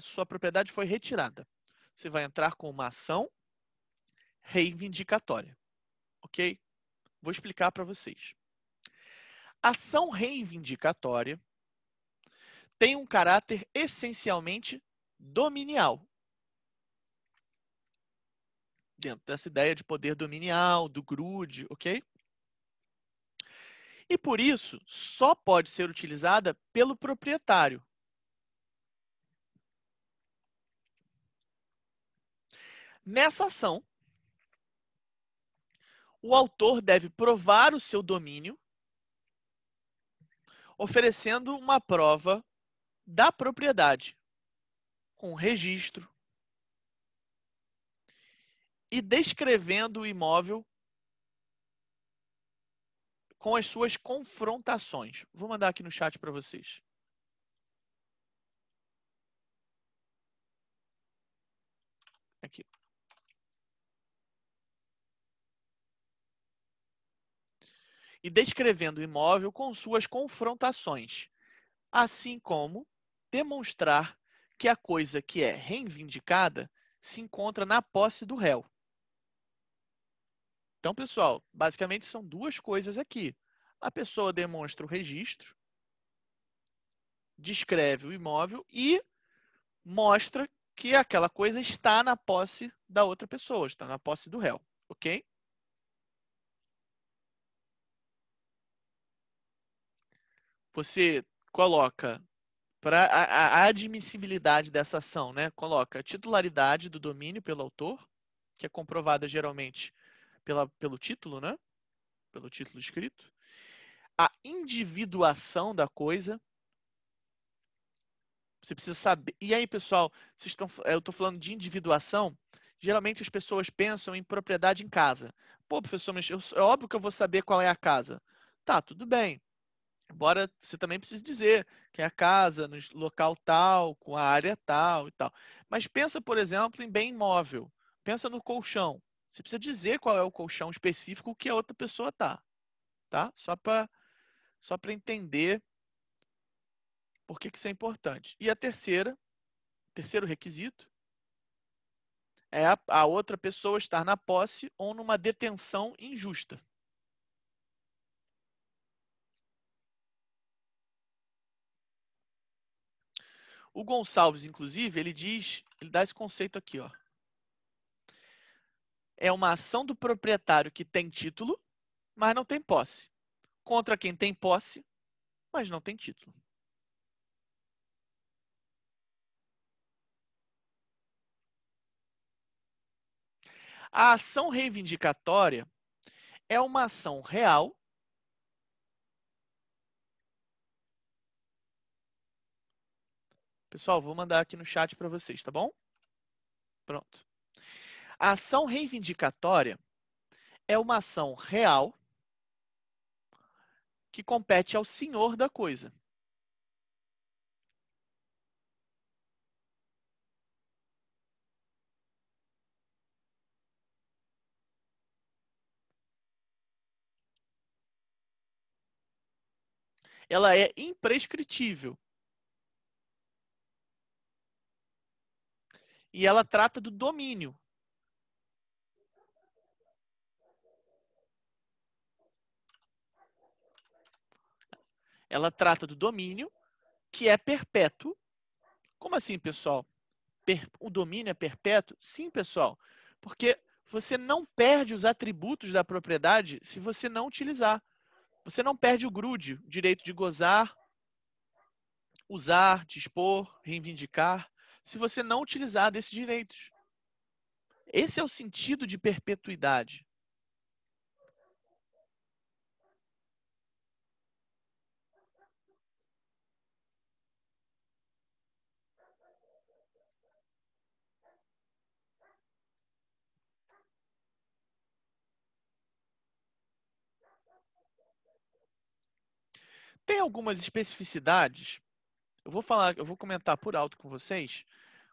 Sua propriedade foi retirada. Você vai entrar com uma ação reivindicatória. Ok? Vou explicar para vocês. Ação reivindicatória tem um caráter essencialmente dominial. Dentro dessa ideia de poder dominial, do GRUD, ok? E por isso, só pode ser utilizada pelo proprietário. Nessa ação, o autor deve provar o seu domínio, oferecendo uma prova da propriedade, com registro, e descrevendo o imóvel com as suas confrontações. Vou mandar aqui no chat para vocês. Aqui. E descrevendo o imóvel com suas confrontações, assim como demonstrar que a coisa que é reivindicada se encontra na posse do réu. Então, pessoal, basicamente são duas coisas aqui. A pessoa demonstra o registro, descreve o imóvel e mostra que aquela coisa está na posse da outra pessoa, está na posse do réu, ok? Você coloca para a admissibilidade dessa ação, né? Coloca a titularidade do domínio pelo autor, que é comprovada geralmente pelo título, né? Pelo título escrito. A individuação da coisa. Você precisa saber. E aí, pessoal, eu estou falando de individuação. Geralmente as pessoas pensam em propriedade em casa. Pô, professor, mas é óbvio que eu vou saber qual é a casa. Tá, tudo bem. Embora você também precise dizer que é a casa no local tal, com a área tal e tal. Mas pensa, por exemplo, em bem imóvel. Pensa no colchão. Você precisa dizer qual é o colchão específico que a outra pessoa tá. Só para entender por que isso é importante. E a terceiro requisito, é a outra pessoa estar na posse ou numa detenção injusta. O Gonçalves, inclusive, ele dá esse conceito aqui, ó. É uma ação do proprietário que tem título, mas não tem posse, contra quem tem posse, mas não tem título. A ação reivindicatória é uma ação real Pessoal, vou mandar aqui no chat para vocês, tá bom? Pronto. A ação reivindicatória é uma ação real que compete ao senhor da coisa. Ela é imprescritível. E ela trata do domínio. Ela trata do domínio que é perpétuo. Como assim, pessoal? O domínio é perpétuo? Sim, pessoal. Porque você não perde os atributos da propriedade se você não utilizar. Você não perde o GRUD, o direito de gozar, usar, dispor, reivindicar, se você não utilizar desses direitos. Esse é o sentido de perpetuidade. Tem algumas especificidades, eu vou comentar por alto com vocês,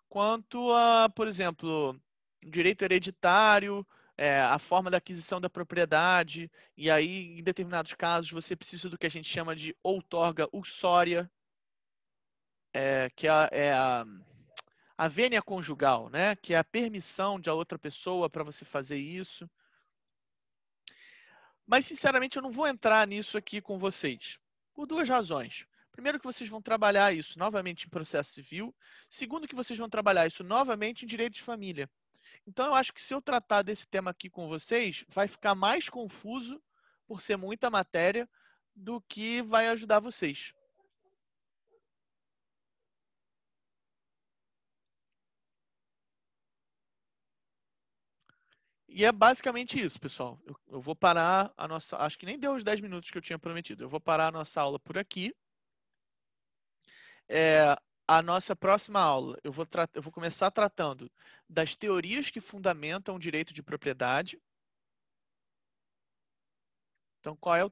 quanto a, por exemplo, direito hereditário, a forma da aquisição da propriedade, e aí, em determinados casos, você precisa do que a gente chama de outorga uxória, que é a vênia conjugal, né? Que é a permissão de a outra pessoa para você fazer isso. Mas, sinceramente, eu não vou entrar nisso aqui com vocês, por duas razões. Primeiro que vocês vão trabalhar isso novamente em processo civil. Segundo que vocês vão trabalhar isso novamente em direito de família. Então eu acho que se eu tratar desse tema aqui com vocês, vai ficar mais confuso por ser muita matéria do que vai ajudar vocês. E é basicamente isso, pessoal. Eu vou parar a nossa... Acho que nem deu os 10 minutos que eu tinha prometido. Eu vou parar a nossa aula por aqui. A nossa próxima aula, eu vou começar tratando das teorias que fundamentam o direito de propriedade. Então, qual é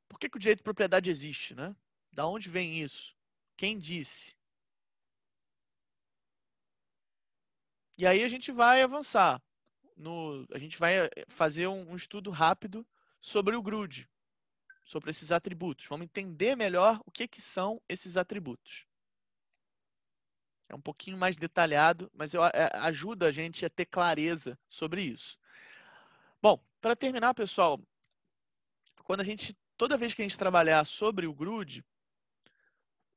por que o direito de propriedade existe, né? Da onde vem isso? Quem disse? E aí a gente vai avançar. A gente vai fazer um estudo rápido sobre o GRUD, sobre esses atributos. Vamos entender melhor o que são esses atributos. É um pouquinho mais detalhado, mas ajuda a gente a ter clareza sobre isso. Bom, para terminar, pessoal, toda vez que a gente trabalhar sobre o GRUD,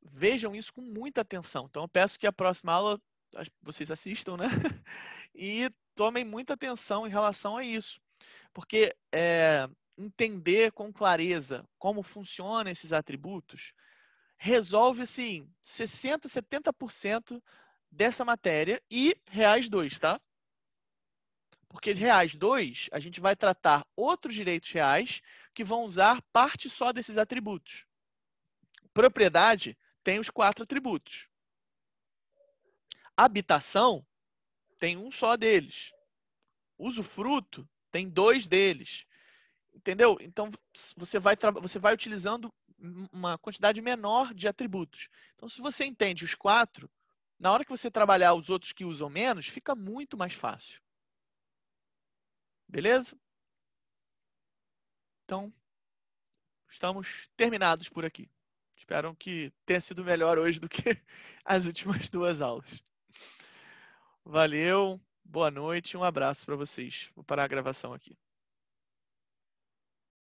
vejam isso com muita atenção. Então, eu peço que a próxima aula vocês assistam, né? E tomem muita atenção em relação a isso. Porque entender com clareza como funcionam esses atributos resolve, assim, 60%, 70% dessa matéria e reais 2, tá? Porque de reais 2, a gente vai tratar outros direitos reais que vão usar parte só desses atributos. Propriedade tem os 4 atributos. Habitação tem um só deles. Usufruto tem 2 deles. Entendeu? Então, você vai utilizando uma quantidade menor de atributos. Então, se você entende os 4, na hora que você trabalhar os outros que usam menos, fica muito mais fácil. Beleza? Então, estamos terminados por aqui. Espero que tenha sido melhor hoje do que as últimas 2 aulas. Valeu, boa noite, um abraço para vocês. Vou parar a gravação aqui.